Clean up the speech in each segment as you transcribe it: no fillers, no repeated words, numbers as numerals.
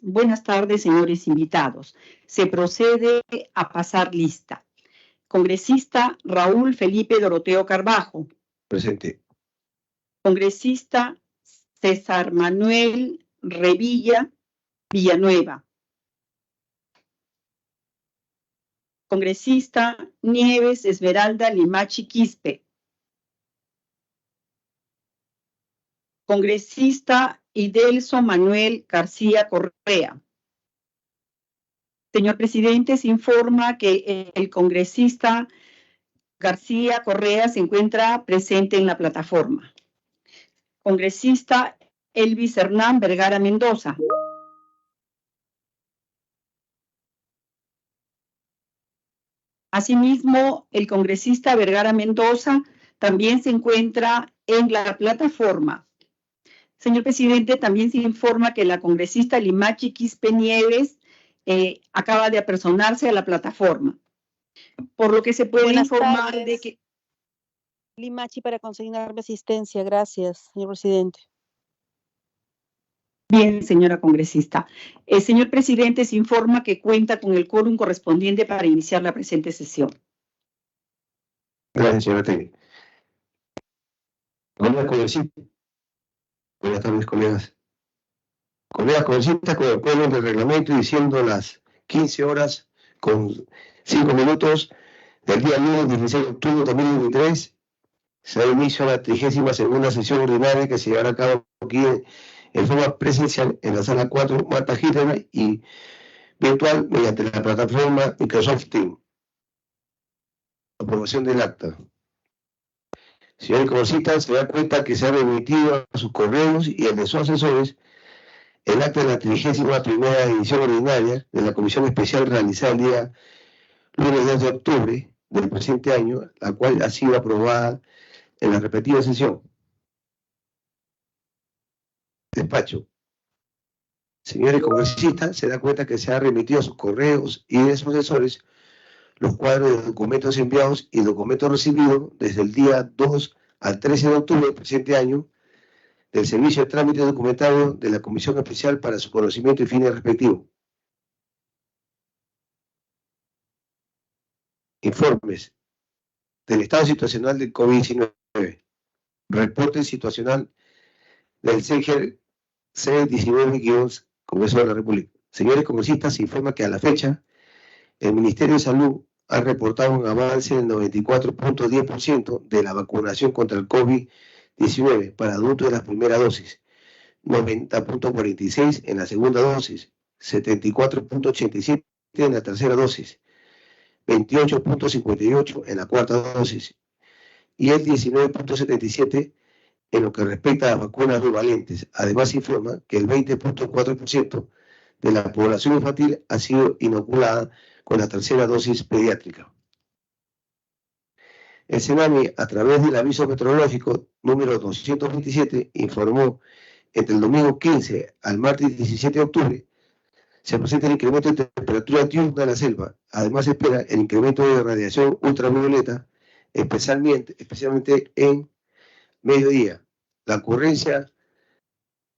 Buenas tardes, señores invitados. Se procede a pasar lista. Congresista Raúl Felipe Doroteo Carbajo. Presente. Congresista César Manuel Revilla Villanueva. Congresista Nieves Esmeralda Limachi Quispe. Congresista Idelso Manuel García Correa. Señor presidente, se informa que el congresista García Correa se encuentra presente en la plataforma. Congresista Elvis Hernán Vergara Mendoza. Asimismo, el congresista Vergara Mendoza también se encuentra en la plataforma. Señor presidente, también se informa que la congresista Limachi Quispe Nieves acaba de apersonarse a la plataforma. Por lo que se puede informar de que... Limachi para consignarme asistencia. Gracias, señor presidente. Bien, señora congresista. Señor presidente, se informa que cuenta con el quórum correspondiente para iniciar la presente sesión. Gracias, señora Tegui. Colegas congresistas. Buenas tardes, colegas. Colegas congresistas, con el quórum del reglamento y diciendo las 15 horas con 5 minutos del día lunes 16 de octubre de 2023, se da inicio a la 32ª sesión ordinaria que se llevará a cabo aquí en forma presencial en la sala 4 Marta Hitler y virtual mediante la plataforma Microsoft Teams. Aprobación del acta. Señores congresistas, se da cuenta que se ha remitido a sus correos y el de sus asesores el acta de la 31ª edición ordinaria de la Comisión Especial realizada el día lunes 2 de octubre del presente año, la cual ha sido aprobada en la repetida sesión. Despacho. Señores congresistas, se da cuenta que se ha remitido a sus correos y de sus asesores los cuadros de documentos enviados y documentos recibidos desde el día 2 al 13 de octubre del presente año del Servicio de Trámite Documentario de la Comisión Especial para su conocimiento y fines respectivos. Informes del estado situacional del COVID-19. Reporte situacional del CEGER C19- Congreso de la República. Señores congresistas, se informa que a la fecha el Ministerio de Salud ha reportado un avance del 94.10% de la vacunación contra el COVID-19 para adultos de la primera dosis, 90.46% en la segunda dosis, 74.87% en la tercera dosis, 28.58% en la cuarta dosis y el 19.77% en lo que respecta a las vacunas bivalentes. Además, informa que el 20.4% de la población infantil ha sido inoculada con la tercera dosis pediátrica. El CENAMI, a través del aviso meteorológico número 227, informó entre el domingo 15 al martes 17 de octubre se presenta el incremento de temperatura diurna en la selva. Además, se espera el incremento de radiación ultravioleta, especialmente en mediodía. La ocurrencia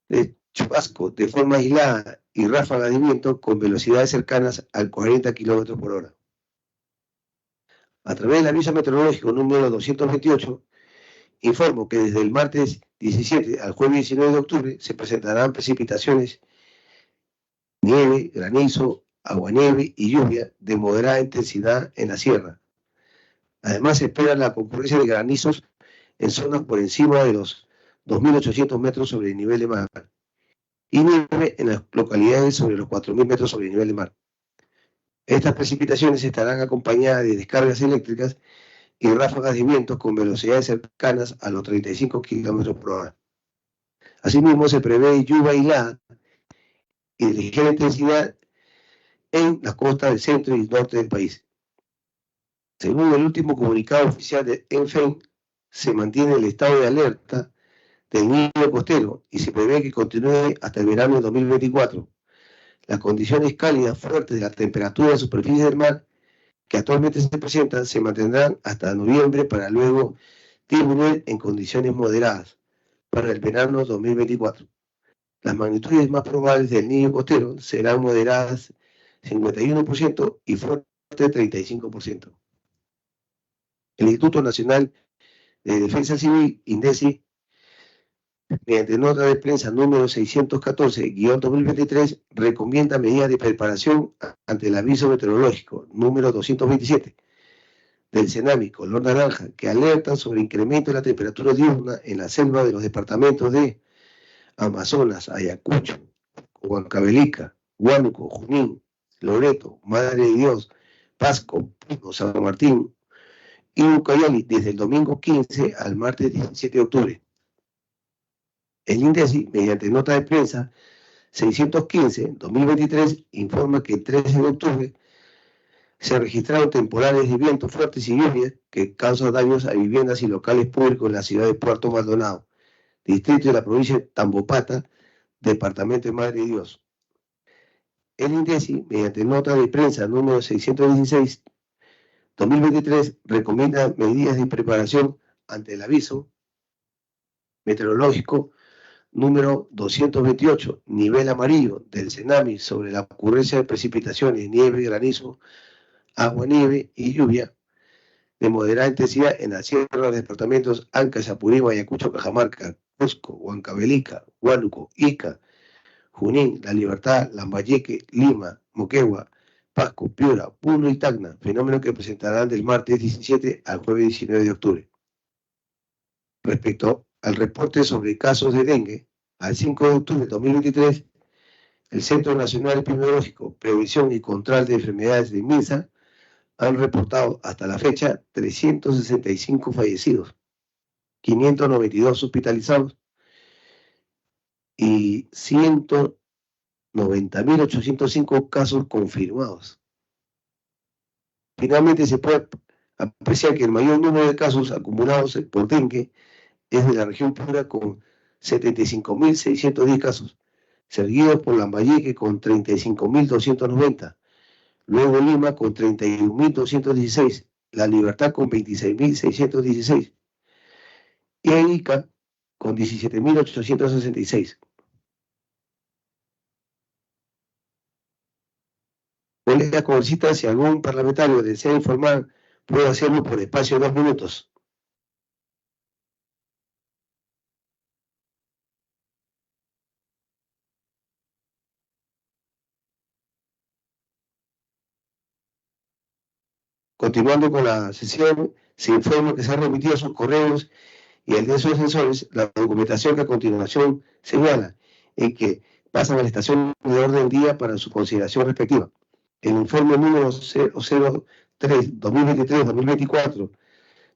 de chubasco de forma aislada y ráfagas de viento con velocidades cercanas al 40 km por hora. A través del aviso meteorológico número 228, informo que desde el martes 17 al jueves 19 de octubre se presentarán precipitaciones, nieve, granizo, aguanieve y lluvia de moderada intensidad en la sierra. Además, se espera la concurrencia de granizos en zonas por encima de los 2.800 metros sobre el nivel de mar y nieve en las localidades sobre los 4.000 metros sobre el nivel de mar. Estas precipitaciones estarán acompañadas de descargas eléctricas y ráfagas de viento con velocidades cercanas a los 35 km por hora. Asimismo, se prevé lluvia aislada y de ligera intensidad en las costas del centro y norte del país. Según el último comunicado oficial de ENFEN, se mantiene el estado de alerta del niño costero y se prevé que continúe hasta el verano de 2024. Las condiciones cálidas fuertes de la temperatura de superficie del mar que actualmente se presentan se mantendrán hasta noviembre para luego disminuir en condiciones moderadas para el verano 2024. Las magnitudes más probables del niño costero serán moderadas 51% y fuertes 35%. El Instituto Nacional de Defensa Civil, INDECI, mediante nota de prensa número 614-2023, recomienda medidas de preparación ante el aviso meteorológico número 227 del CENAMI, color naranja, que alerta sobre incremento de la temperatura diurna en la selva de los departamentos de Amazonas, Ayacucho, Huancavelica, Huánuco, Junín, Loreto, Madre de Dios, Pasco, Puno, San Martín y Ucayali desde el domingo 15 al martes 17 de octubre. El INDECI, mediante nota de prensa 615-2023, informa que el 13 de octubre se registraron temporales de viento fuertes y lluvias que causan daños a viviendas y locales públicos en la ciudad de Puerto Maldonado, distrito de la provincia de Tambopata, departamento de Madre de Dios. El INDECI, mediante nota de prensa número 616-2023, recomienda medidas de preparación ante el aviso meteorológico número 228, nivel amarillo del CENAMI sobre la ocurrencia de precipitaciones, nieve, granizo, agua, nieve y lluvia de moderada intensidad en la sierra de los departamentos Ancash, Apurímac, Ayacucho, Cajamarca, Cusco, Huancavelica, Huánuco, Ica, Junín, La Libertad, Lambayeque, Lima, Moquegua, Pasco, Piura, Puno y Tacna, fenómeno que presentarán del martes 17 al jueves 19 de octubre. Respecto al reporte sobre casos de dengue, al 5 de octubre de 2023, el Centro Nacional Epidemiológico, Prevención y Control de Enfermedades de MINSA han reportado hasta la fecha 365 fallecidos, 592 hospitalizados y 190.805 casos confirmados. Finalmente se puede apreciar que el mayor número de casos acumulados por dengue es de la región Piura con 75.610 casos, seguidos por Lambayeque con 35.290, luego Lima con 31.216, La Libertad con 26.616 y Ica con 17.866. Colegas congresistas, si algún parlamentario desea informar, puede hacerlo por espacio de 2 minutos. Continuando con la sesión, se informa que se han remitido a sus correos y al de sus asesores la documentación que a continuación señala en que pasan a la estación de orden del día para su consideración respectiva. El informe número 003-2023-2024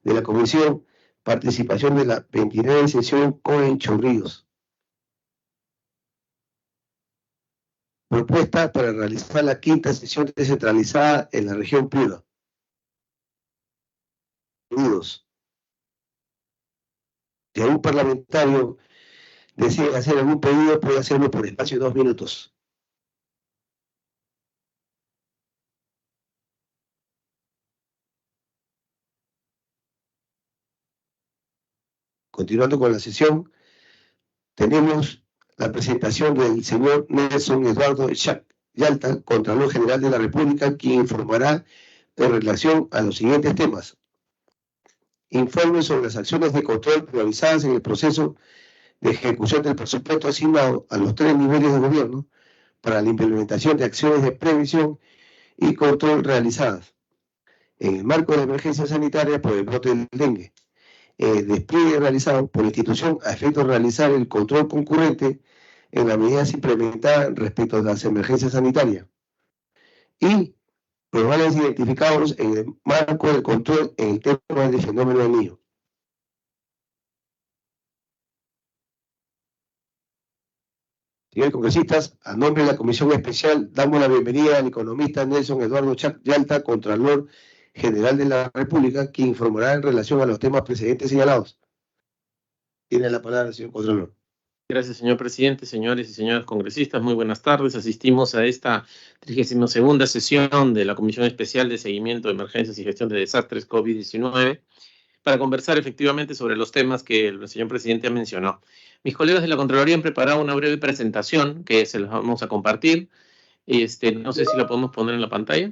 de la Comisión Participación de la 29 sesión COEN Chorrillos. Propuesta para realizar la 5ª sesión descentralizada en la región Piura. Unidos. Si algún parlamentario desea hacer algún pedido, puede hacerlo por espacio de 2 minutos. Continuando con la sesión, tenemos la presentación del señor Nelson Eduardo Yalta, Contralor General de la República, quien informará en relación a los siguientes temas. Informe sobre las acciones de control realizadas en el proceso de ejecución del presupuesto asignado a los 3 niveles de gobierno para la implementación de acciones de prevención y control realizadas en el marco de la emergencia sanitaria por el brote del dengue. Despliegue realizado por la institución a efecto de realizar el control concurrente en las medidas implementadas respecto a las emergencias sanitarias y problemas identificados en el marco del control en el tema del fenómeno del niño. Señores congresistas, a nombre de la Comisión Especial, damos la bienvenida al economista Nelson Eduardo Yalta, Contralor General de la República, quien informará en relación a los temas precedentes señalados. Tiene la palabra, señor Contralor. Gracias, señor presidente, señores y señoras congresistas. Muy buenas tardes. Asistimos a esta 32ª sesión de la Comisión Especial de Seguimiento de Emergencias y Gestión de Desastres COVID-19 para conversar efectivamente sobre los temas que el señor presidente mencionó. Mis colegas de la Contraloría han preparado una breve presentación que se las vamos a compartir. No sé si la podemos poner en la pantalla.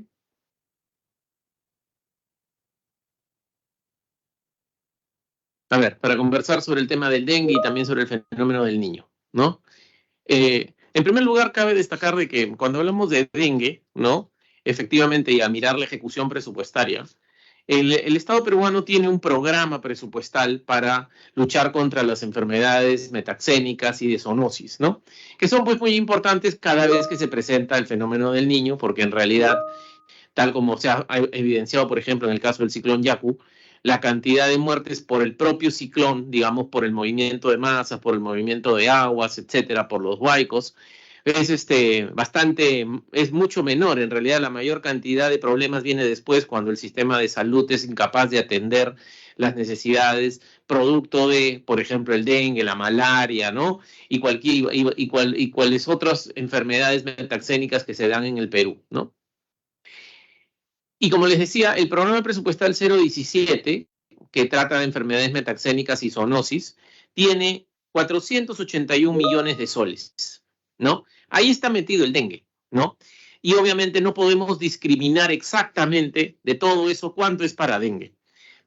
A ver, para conversar sobre el tema del dengue y también sobre el fenómeno del niño, ¿no? En primer lugar, cabe destacar de que cuando hablamos de dengue, ¿no? Efectivamente, y a mirar la ejecución presupuestaria, el Estado peruano tiene un programa presupuestal para luchar contra las enfermedades metaxénicas y de zoonosis, ¿no? Que son pues muy importantes cada vez que se presenta el fenómeno del niño, porque en realidad, tal como se ha evidenciado, por ejemplo, en el caso del ciclón Yaku, la cantidad de muertes por el propio ciclón, digamos, por el movimiento de masas, por el movimiento de aguas, etcétera, por los huaicos, es mucho menor. En realidad, la mayor cantidad de problemas viene después, cuando el sistema de salud es incapaz de atender las necesidades producto de, por ejemplo, el dengue, la malaria, ¿no? Y cuáles otras enfermedades metaxénicas que se dan en el Perú, ¿no? Y como les decía, el programa presupuestal 017, que trata de enfermedades metaxénicas y zoonosis, tiene 481 millones de soles, ¿no? Ahí está metido el dengue, ¿no? Y obviamente no podemos discriminar exactamente de todo eso cuánto es para dengue.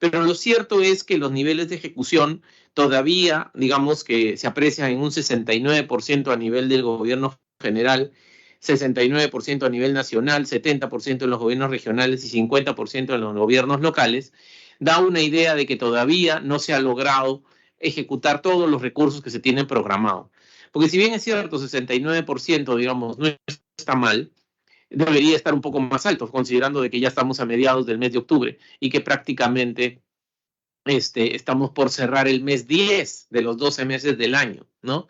Pero lo cierto es que los niveles de ejecución todavía, digamos que se aprecian en un 69% a nivel del gobierno general, 69% a nivel nacional, 70% en los gobiernos regionales y 50% en los gobiernos locales, da una idea de que todavía no se ha logrado ejecutar todos los recursos que se tienen programados. Porque si bien es cierto, 69%, digamos, no está mal, debería estar un poco más alto, considerando de que ya estamos a mediados del mes de octubre y que prácticamente estamos por cerrar el mes 10 de los 12 meses del año, ¿no?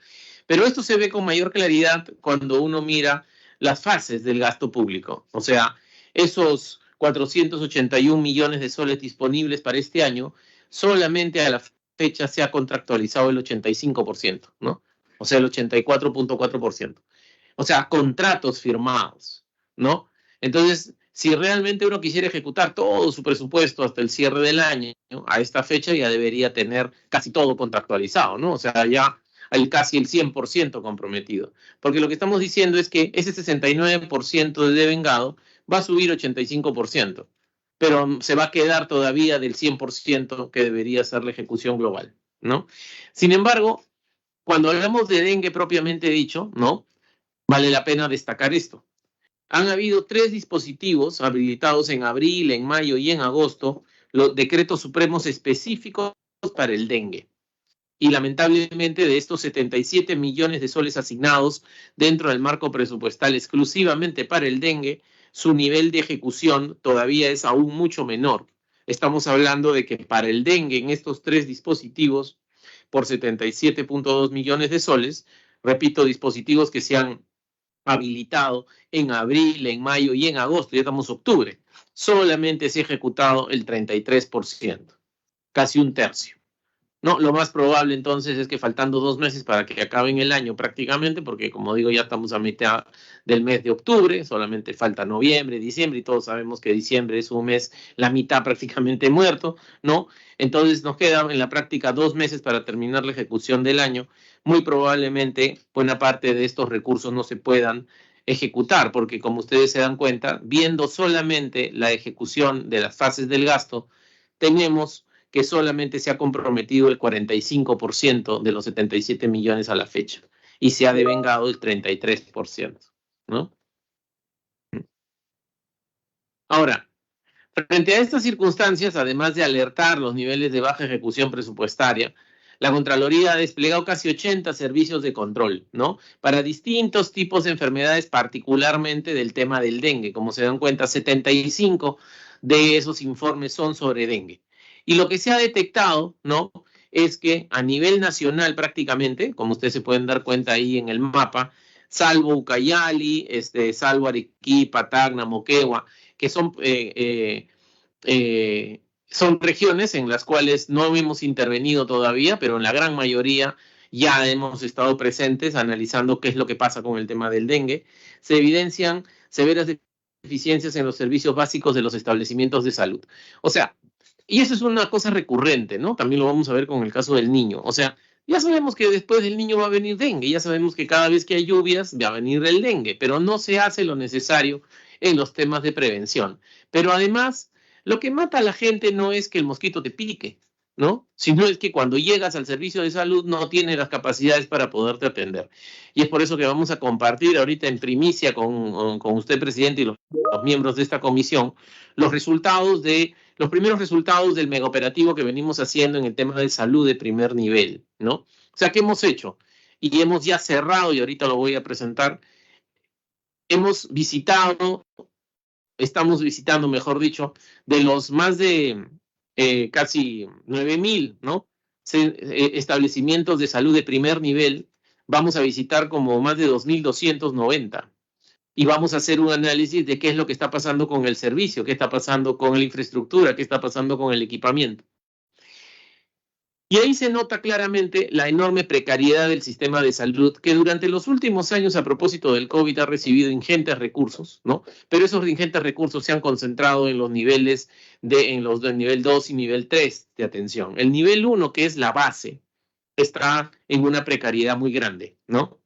Pero esto se ve con mayor claridad cuando uno mira las fases del gasto público. O sea, esos 481 millones de soles disponibles para este año, solamente a la fecha se ha contractualizado el 85%, ¿no? O sea, el 84.4%. O sea, contratos firmados, ¿no? Entonces, si realmente uno quisiera ejecutar todo su presupuesto hasta el cierre del año, a esta fecha ya debería tener casi todo contractualizado, ¿no? O sea, ya casi el 100% comprometido. Porque lo que estamos diciendo es que ese 69% de devengado va a subir 85%, pero se va a quedar todavía del 100% que debería ser la ejecución global, ¿no? Sin embargo, cuando hablamos de dengue propiamente dicho, ¿no? Vale la pena destacar esto. Han habido 3 dispositivos habilitados en abril, en mayo y en agosto, los decretos supremos específicos para el dengue. Y lamentablemente de estos 77 millones de soles asignados dentro del marco presupuestal exclusivamente para el dengue, su nivel de ejecución todavía es aún mucho menor. Estamos hablando de que para el dengue en estos 3 dispositivos, por 77.2 millones de soles, repito, dispositivos que se han habilitado en abril, en mayo y en agosto, ya estamos en octubre, solamente se ha ejecutado el 33%, casi un tercio. No, lo más probable entonces es que faltando 2 meses para que acaben el año prácticamente, porque como digo ya estamos a mitad del mes de octubre, solamente falta noviembre, diciembre, y todos sabemos que diciembre es un mes, la mitad prácticamente muerto, ¿no? Entonces nos quedan en la práctica 2 meses para terminar la ejecución del año. Muy probablemente buena parte de estos recursos no se puedan ejecutar, porque como ustedes se dan cuenta, viendo solamente la ejecución de las fases del gasto, tenemos que solamente se ha comprometido el 45% de los 77 millones a la fecha y se ha devengado el 33%, ¿no? Ahora, frente a estas circunstancias, además de alertar los niveles de baja ejecución presupuestaria, la Contraloría ha desplegado casi 80 servicios de control, ¿no? Para distintos tipos de enfermedades, particularmente del tema del dengue. Como se dan cuenta, 75 de esos informes son sobre dengue. Y lo que se ha detectado, ¿no? Es que a nivel nacional prácticamente, como ustedes se pueden dar cuenta ahí en el mapa, salvo Ucayali, salvo Arequipa, Tacna, Moquegua, que son regiones en las cuales no hemos intervenido todavía, pero en la gran mayoría ya hemos estado presentes analizando qué es lo que pasa con el tema del dengue. Se evidencian severas deficiencias en los servicios básicos de los establecimientos de salud. O sea, Y eso es una cosa recurrente, ¿no? También lo vamos a ver con el caso del niño. O sea, ya sabemos que después del niño va a venir dengue, ya sabemos que cada vez que hay lluvias va a venir el dengue, pero no se hace lo necesario en los temas de prevención. Pero además, lo que mata a la gente no es que el mosquito te pique, ¿no? Sino es que cuando llegas al servicio de salud no tienes las capacidades para poderte atender. Y es por eso que vamos a compartir ahorita en primicia con usted, presidente, y los miembros de esta comisión, los primeros resultados del megaoperativo que venimos haciendo en el tema de salud de primer nivel, ¿no? O sea, ¿qué hemos hecho? Y hemos ya cerrado, y ahorita lo voy a presentar, estamos visitando, mejor dicho, de los más de casi 9,000, ¿no? Establecimientos de salud de primer nivel, vamos a visitar como más de 2,290. Y vamos a hacer un análisis de qué es lo que está pasando con el servicio, qué está pasando con la infraestructura, qué está pasando con el equipamiento. Y ahí se nota claramente la enorme precariedad del sistema de salud, que durante los últimos años, a propósito del COVID, ha recibido ingentes recursos, ¿no? Pero esos ingentes recursos se han concentrado en los niveles del nivel 2 y nivel 3 de atención. El nivel 1, que es la base, está en una precariedad muy grande, ¿no?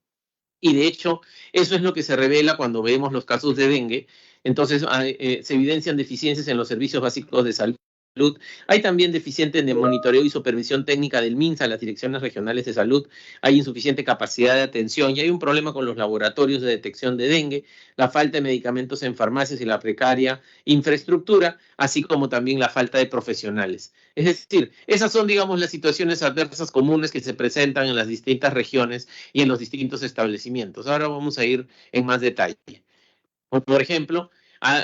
Y de hecho, eso es lo que se revela cuando vemos los casos de dengue. Entonces, se evidencian deficiencias en los servicios básicos de salud. Hay también deficientes de monitoreo y supervisión técnica del MINSA, las direcciones regionales de salud. Hay insuficiente capacidad de atención y hay un problema con los laboratorios de detección de dengue, la falta de medicamentos en farmacias y la precaria infraestructura, así como también la falta de profesionales. Es decir, esas son, digamos, las situaciones adversas comunes que se presentan en las distintas regiones y en los distintos establecimientos. Ahora vamos a ir en más detalle. Por ejemplo,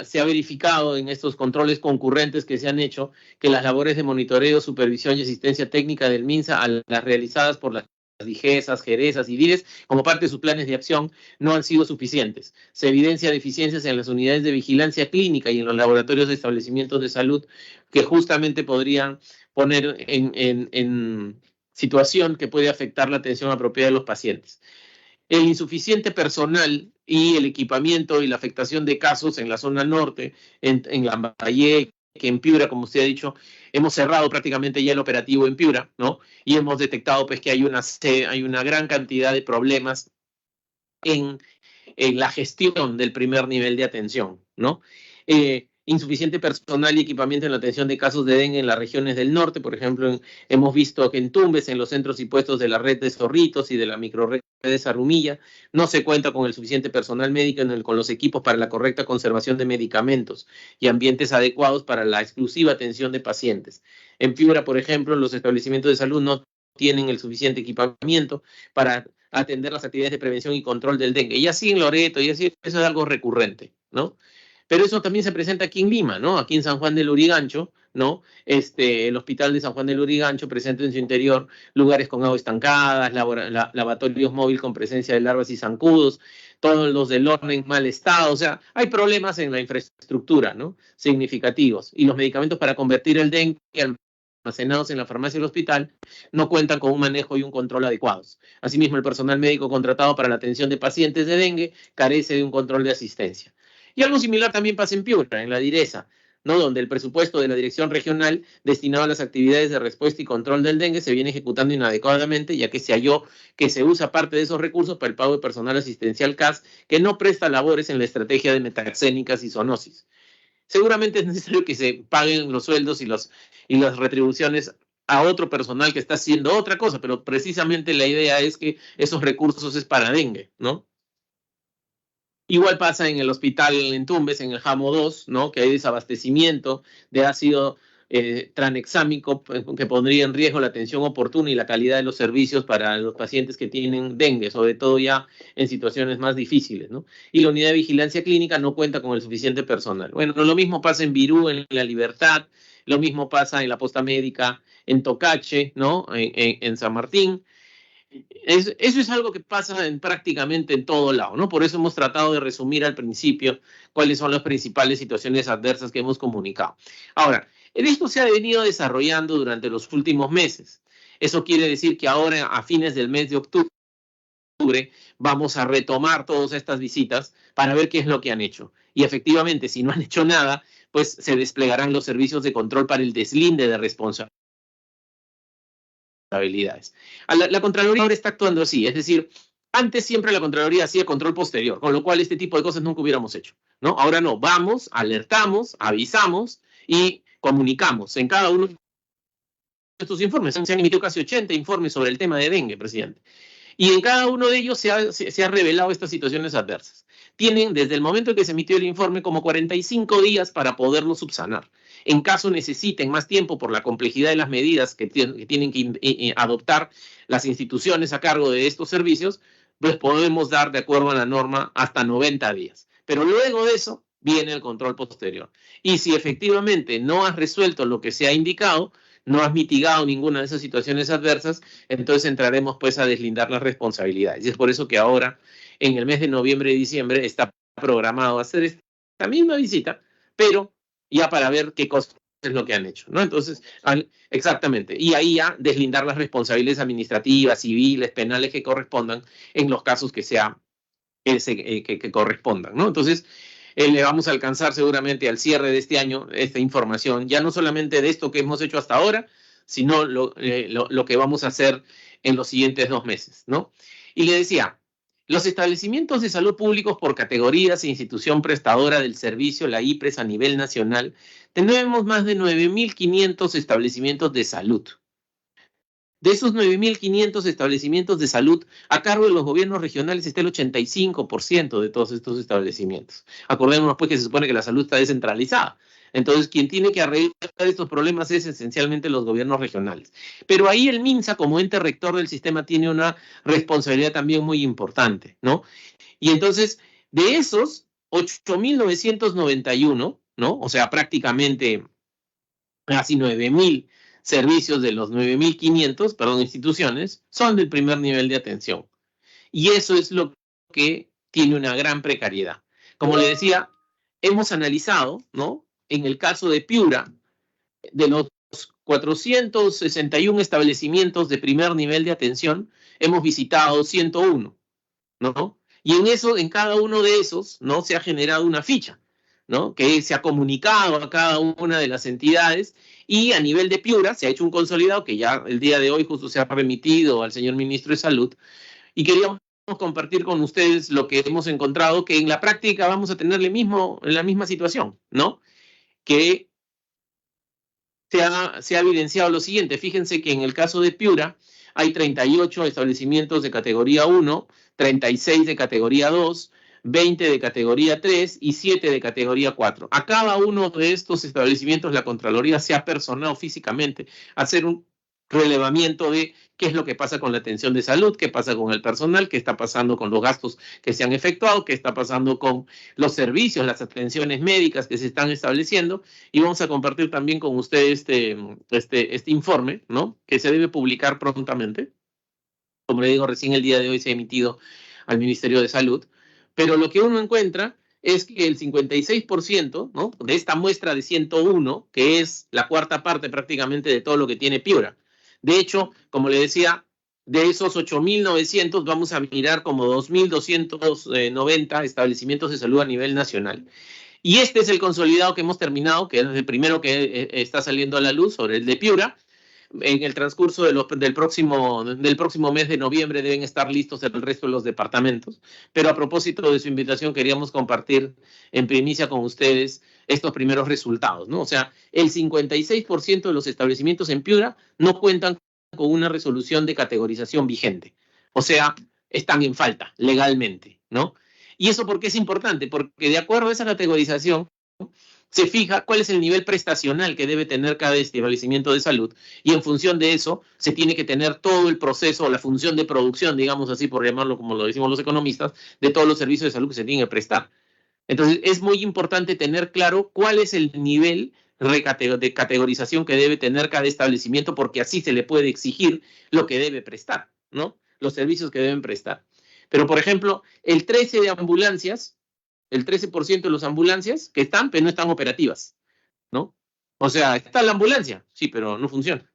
se ha verificado en estos controles concurrentes que se han hecho que las labores de monitoreo, supervisión y asistencia técnica del MINSA a las realizadas por las DIGESAS, JERESAS y DIRES como parte de sus planes de acción no han sido suficientes. Se evidencia deficiencias en las unidades de vigilancia clínica y en los laboratorios de establecimientos de salud que justamente podrían poner en situación que puede afectar la atención apropiada de los pacientes. El insuficiente personal y el equipamiento y la afectación de casos en la zona norte, en Lambayeque, que en Piura, como usted ha dicho, hemos cerrado prácticamente ya el operativo en Piura, ¿no? Y hemos detectado pues que hay una gran cantidad de problemas en la gestión del primer nivel de atención, ¿no? Insuficiente personal y equipamiento en la atención de casos de dengue en las regiones del norte. Por ejemplo, hemos visto que en Tumbes, en los centros y puestos de la red de Zorritos y de la microred de Zarumilla, no se cuenta con el suficiente personal médico con los equipos para la correcta conservación de medicamentos y ambientes adecuados para la exclusiva atención de pacientes. En Piura, por ejemplo, los establecimientos de salud no tienen el suficiente equipamiento para atender las actividades de prevención y control del dengue. Y así en Loreto, y así, eso es algo recurrente, ¿no? Pero eso también se presenta aquí en Lima, ¿no? Aquí en San Juan del Lurigancho, ¿no? El hospital de San Juan del Lurigancho presenta en su interior lugares con agua estancada, lavatorios móviles con presencia de larvas y zancudos, todos los del horno en mal estado. O sea, hay problemas en la infraestructura, ¿no? Significativos. Y los medicamentos para convertir el dengue almacenados en la farmacia del hospital no cuentan con un manejo y un control adecuados. Asimismo, el personal médico contratado para la atención de pacientes de dengue carece de un control de asistencia. Y algo similar también pasa en Piura, en la DIRESA, ¿no? Donde el presupuesto de la Dirección Regional destinado a las actividades de respuesta y control del dengue se viene ejecutando inadecuadamente, ya que se halló que se usa parte de esos recursos para el pago de personal asistencial CAS, que no presta labores en la estrategia de metaxénicas y zoonosis. Seguramente es necesario que se paguen los sueldos y las retribuciones a otro personal que está haciendo otra cosa, pero precisamente la idea es que esos recursos es para dengue, ¿no? Igual pasa en el hospital en Tumbes, en el JAMO 2, ¿no? Que hay desabastecimiento de ácido tranexámico que pondría en riesgo la atención oportuna y la calidad de los servicios para los pacientes que tienen dengue, sobre todo ya en situaciones más difíciles, ¿no? Y la unidad de vigilancia clínica no cuenta con el suficiente personal. Bueno, lo mismo pasa en Virú, en La Libertad, lo mismo pasa en la posta médica en Tocache, ¿no? En San Martín. Eso es algo que pasa prácticamente en todo lado, ¿no? Por eso hemos tratado de resumir al principio cuáles son las principales situaciones adversas que hemos comunicado. Ahora, esto se ha venido desarrollando durante los últimos meses. Eso quiere decir que ahora, a fines del mes de octubre, vamos a retomar todas estas visitas para ver qué es lo que han hecho. Y efectivamente, si no han hecho nada, pues se desplegarán los servicios de control para el deslinde de responsabilidades. La Contraloría ahora está actuando así, es decir, antes siempre la Contraloría hacía control posterior, con lo cual este tipo de cosas nunca hubiéramos hecho, ¿no? Ahora no, vamos, alertamos, avisamos y comunicamos en cada uno de estos informes. Se han emitido casi 80 informes sobre el tema de dengue, presidente. Y en cada uno de ellos se ha revelado estas situaciones adversas. Tienen, desde el momento en que se emitió el informe, como 45 días para poderlo subsanar. En caso necesiten más tiempo por la complejidad de las medidas que tienen que adoptar las instituciones a cargo de estos servicios, pues podemos dar, de acuerdo a la norma, hasta 90 días. Pero luego de eso viene el control posterior. Y si efectivamente no has resuelto lo que se ha indicado, no has mitigado ninguna de esas situaciones adversas, entonces entraremos pues a deslindar las responsabilidades. Y es por eso que ahora, en el mes de noviembre y diciembre, está programado hacer esta misma visita, pero ya para ver qué cosas es lo que han hecho, ¿no? Entonces, exactamente, y ahí ya deslindar las responsabilidades administrativas, civiles, penales que correspondan en los casos que correspondan, ¿no? Entonces, le vamos a alcanzar seguramente al cierre de este año esta información, ya no solamente de esto que hemos hecho hasta ahora, sino lo que vamos a hacer en los siguientes 2 meses, ¿no? Y le decía, los establecimientos de salud públicos por categorías e institución prestadora del servicio, la IPRES a nivel nacional, tenemos más de 9.500 establecimientos de salud. De esos 9.500 establecimientos de salud, a cargo de los gobiernos regionales está el 85% de todos estos establecimientos. Acordémonos pues que se supone que la salud está descentralizada. Entonces, quien tiene que arreglar estos problemas es esencialmente los gobiernos regionales. Pero ahí el MINSA, como ente rector del sistema, tiene una responsabilidad también muy importante, ¿no? Y entonces, de esos 8.991, ¿no? O sea, prácticamente casi 9.000 servicios de los 9.500, instituciones, son del primer nivel de atención. Y eso es lo que tiene una gran precariedad. Como le decía, hemos analizado, ¿no? En el caso de Piura, de los 461 establecimientos de primer nivel de atención, hemos visitado 101, ¿no? Y en cada uno de esos, ¿no? Se ha generado una ficha, ¿no? Que se ha comunicado a cada una de las entidades, y a nivel de Piura se ha hecho un consolidado que ya el día de hoy justo se ha remitido al señor ministro de Salud, y queríamos compartir con ustedes lo que hemos encontrado, que en la práctica vamos a tener la misma situación, ¿no? Que se ha evidenciado lo siguiente. Fíjense que en el caso de Piura hay 38 establecimientos de categoría 1, 36 de categoría 2, 20 de categoría 3 y 7 de categoría 4. A cada uno de estos establecimientos la Contraloría se ha personado físicamente a hacer un relevamiento de qué es lo que pasa con la atención de salud, qué pasa con el personal, qué está pasando con los gastos que se han efectuado, qué está pasando con los servicios, las atenciones médicas que se están estableciendo, y vamos a compartir también con ustedes este informe, ¿no? Que se debe publicar prontamente. Como le digo, recién el día de hoy se ha emitido al Ministerio de Salud, pero lo que uno encuentra es que el 56%, ¿no? De esta muestra de 101, que es la cuarta parte prácticamente de todo lo que tiene Piura. De hecho, como le decía, de esos 8.900 vamos a mirar como 2.290 establecimientos de salud a nivel nacional. Y este es el consolidado que hemos terminado, que es el primero que está saliendo a la luz sobre el de Piura. En el transcurso del próximo mes de noviembre deben estar listos el resto de los departamentos. Pero a propósito de su invitación, queríamos compartir en primicia con ustedes estos primeros resultados, ¿no? O sea, el 56% de los establecimientos en Piura no cuentan con una resolución de categorización vigente. O sea, están en falta legalmente, ¿no? ¿Y eso por qué es importante? Porque de acuerdo a esa categorización, se fija cuál es el nivel prestacional que debe tener cada establecimiento de salud, y en función de eso se tiene que tener todo el proceso, la función de producción, digamos así por llamarlo como lo decimos los economistas, de todos los servicios de salud que se tienen que prestar. Entonces es muy importante tener claro cuál es el nivel de categorización que debe tener cada establecimiento, porque así se le puede exigir lo que debe prestar, ¿no? Los servicios que deben prestar. Pero, por ejemplo, el 13% de ambulancias, el 13% de las ambulancias que están, pero no están operativas, ¿no? O sea, está la ambulancia, sí, pero no funciona,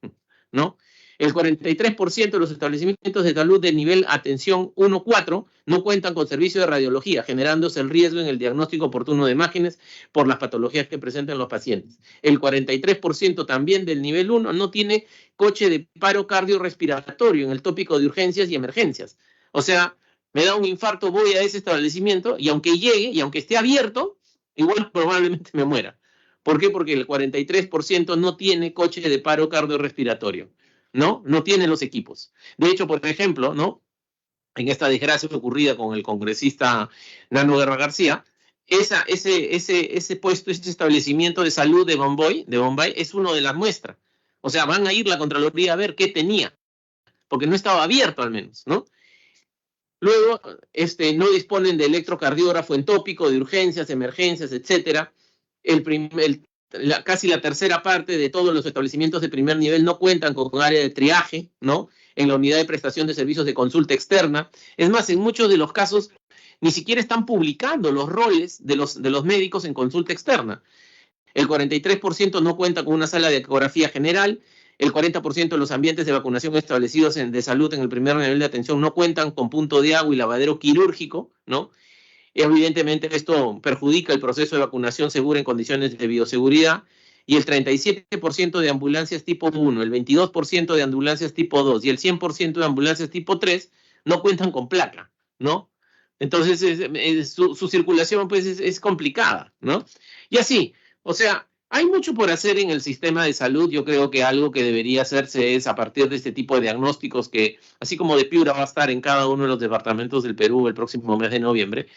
¿no? El 43% de los establecimientos de salud de nivel atención 1-4 no cuentan con servicio de radiología, generándose el riesgo en el diagnóstico oportuno de imágenes por las patologías que presentan los pacientes. El 43% también del nivel 1 no tiene coche de paro cardiorrespiratorio en el tópico de urgencias y emergencias. O sea, me da un infarto, voy a ese establecimiento y aunque llegue y aunque esté abierto, igual probablemente me muera. ¿Por qué? Porque el 43% no tiene coche de paro cardiorrespiratorio. ¿No? No tienen los equipos. De hecho, por ejemplo, ¿no? En esta desgracia ocurrida con el congresista Nano Guerra García, ese puesto, ese establecimiento de salud de Bombay es uno de las muestras. O sea, van a ir la Contraloría a ver qué tenía, porque no estaba abierto al menos, ¿no? Luego, no disponen de electrocardiógrafo en tópico, de urgencias, emergencias, etcétera. Casi la tercera parte de todos los establecimientos de primer nivel no cuentan con área de triaje, ¿no? En la unidad de prestación de servicios de consulta externa. Es más, en muchos de los casos ni siquiera están publicando los roles de los médicos en consulta externa. El 43% no cuenta con una sala de ecografía general. El 40% de los ambientes de vacunación establecidos de salud en el primer nivel de atención no cuentan con punto de agua y lavadero quirúrgico, ¿no? Evidentemente esto perjudica el proceso de vacunación segura en condiciones de bioseguridad y el 37% de ambulancias tipo 1, el 22% de ambulancias tipo 2 y el 100% de ambulancias tipo 3 no cuentan con placa, ¿no? Entonces su circulación pues es complicada, ¿no? Y así, o sea, hay mucho por hacer en el sistema de salud. Yo creo que algo que debería hacerse es a partir de este tipo de diagnósticos que, así como de Piura va a estar en cada uno de los departamentos del Perú el próximo mes de noviembre,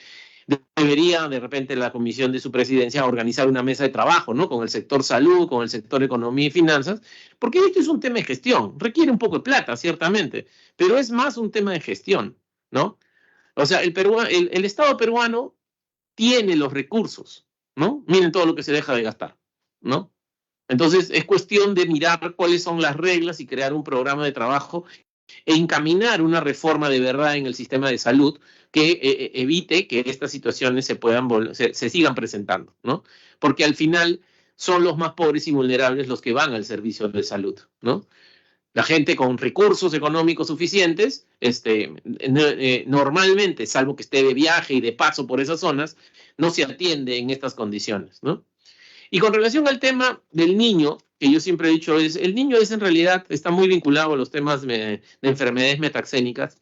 debería de repente la comisión de su presidencia organizar una mesa de trabajo, ¿no? Con el sector salud, con el sector economía y finanzas, porque esto es un tema de gestión, requiere un poco de plata, ciertamente, pero es más un tema de gestión, ¿no? O sea, el Estado peruano tiene los recursos, ¿no? Miren todo lo que se deja de gastar, ¿no? Entonces es cuestión de mirar cuáles son las reglas y crear un programa de trabajo e encaminar una reforma de verdad en el sistema de salud que evite que estas situaciones se sigan presentando, ¿no? Porque al final son los más pobres y vulnerables los que van al servicio de salud, ¿no? La gente con recursos económicos suficientes, normalmente, salvo que esté de viaje y de paso por esas zonas, no se atiende en estas condiciones, ¿no? Y con relación al tema del niño, que yo siempre he dicho, el niño en realidad está muy vinculado a los temas de enfermedades metaxénicas.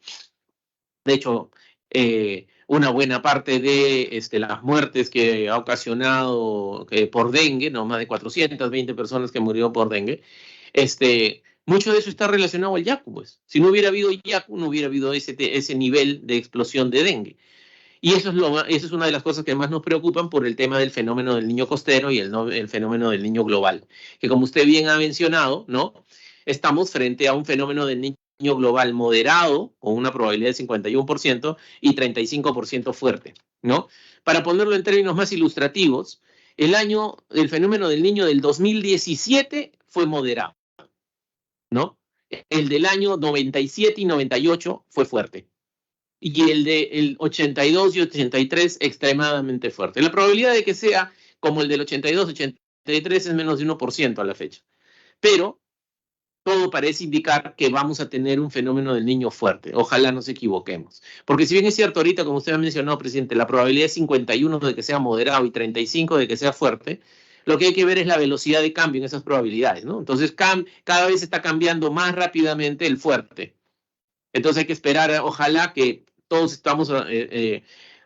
De hecho, una buena parte de las muertes que ha ocasionado por dengue, no más de 420 personas que murieron por dengue, mucho de eso está relacionado al yacu, pues. Si no hubiera habido yacu, no hubiera habido ese nivel de explosión de dengue. Y eso es una de las cosas que más nos preocupan por el tema del fenómeno del niño costero y el fenómeno del niño global. Que como usted bien ha mencionado, ¿no? Estamos frente a un fenómeno del niño global moderado, con una probabilidad de 51% y 35% fuerte, ¿no? Para ponerlo en términos más ilustrativos, el fenómeno del niño del 2017 fue moderado, ¿no? El del año 97 y 98 fue fuerte. Y el del 82 y 83 extremadamente fuerte. La probabilidad de que sea como el del 82-83 es menos de 1% a la fecha. Pero todo parece indicar que vamos a tener un fenómeno del niño fuerte. Ojalá nos equivoquemos. Porque si bien es cierto ahorita, como usted ha mencionado, presidente, la probabilidad es 51 de que sea moderado y 35 de que sea fuerte, lo que hay que ver es la velocidad de cambio en esas probabilidades, ¿no? Entonces, cada vez está cambiando más rápidamente el fuerte. Entonces hay que esperar, ojalá que todos estamos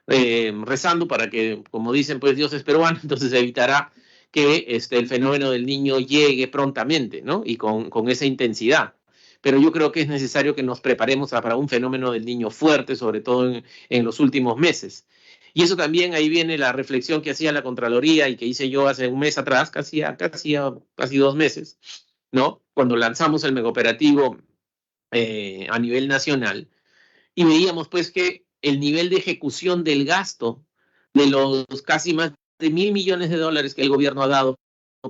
rezando para que, como dicen, pues Dios es peruano, entonces evitará que el fenómeno del niño llegue prontamente, ¿no? Y con esa intensidad. Pero yo creo que es necesario que nos preparemos para un fenómeno del niño fuerte, sobre todo en los últimos meses. Y eso también, ahí viene la reflexión que hacía la Contraloría y que hice yo hace un mes atrás, casi 2 meses, ¿no? Cuando lanzamos el megaoperativo a nivel nacional, y veíamos pues que el nivel de ejecución del gasto de los casi más de $1.000 millones que el gobierno ha dado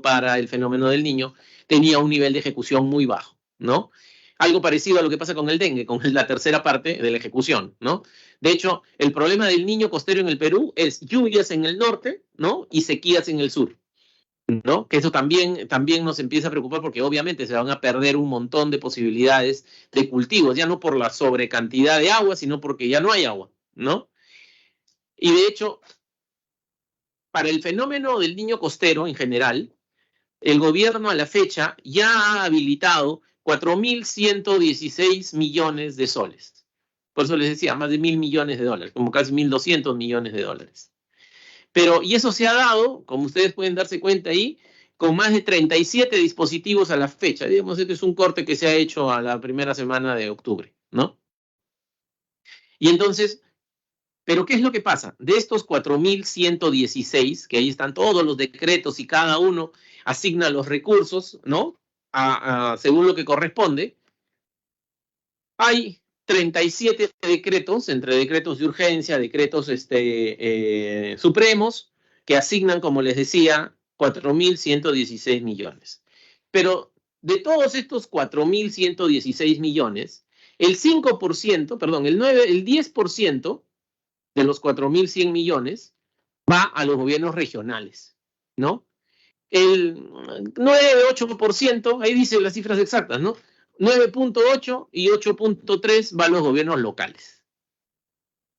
para el fenómeno del niño tenía un nivel de ejecución muy bajo, ¿no? Algo parecido a lo que pasa con el dengue, con la tercera parte de la ejecución, ¿no? De hecho, el problema del niño costero en el Perú es lluvias en el norte, ¿no? Y sequías en el sur. ¿no? Que eso también nos empieza a preocupar porque obviamente se van a perder un montón de posibilidades de cultivos, ya no por la sobrecantidad de agua, sino porque ya no hay agua, ¿no? Y de hecho, para el fenómeno del niño costero en general, el gobierno a la fecha ya ha habilitado 4.116 millones de soles. Por eso les decía, más de 1.000 millones de dólares, como casi 1.200 millones de dólares. Pero, y eso se ha dado, como ustedes pueden darse cuenta ahí, con más de 37 dispositivos a la fecha. Digamos, este es un corte que se ha hecho a la primera semana de octubre, ¿no? Y entonces, ¿pero qué es lo que pasa? De estos 4.116, que ahí están todos los decretos y cada uno asigna los recursos, ¿no? Según lo que corresponde, hay 37 decretos, entre decretos de urgencia, decretos supremos, que asignan, como les decía, 4.116 millones. Pero de todos estos 4.116 millones, el 5%, perdón, el 10% de los 4.100 millones va a los gobiernos regionales, ¿no? El 9,8%, ahí dice las cifras exactas, ¿no? 9.8 y 8.3 va a los gobiernos locales,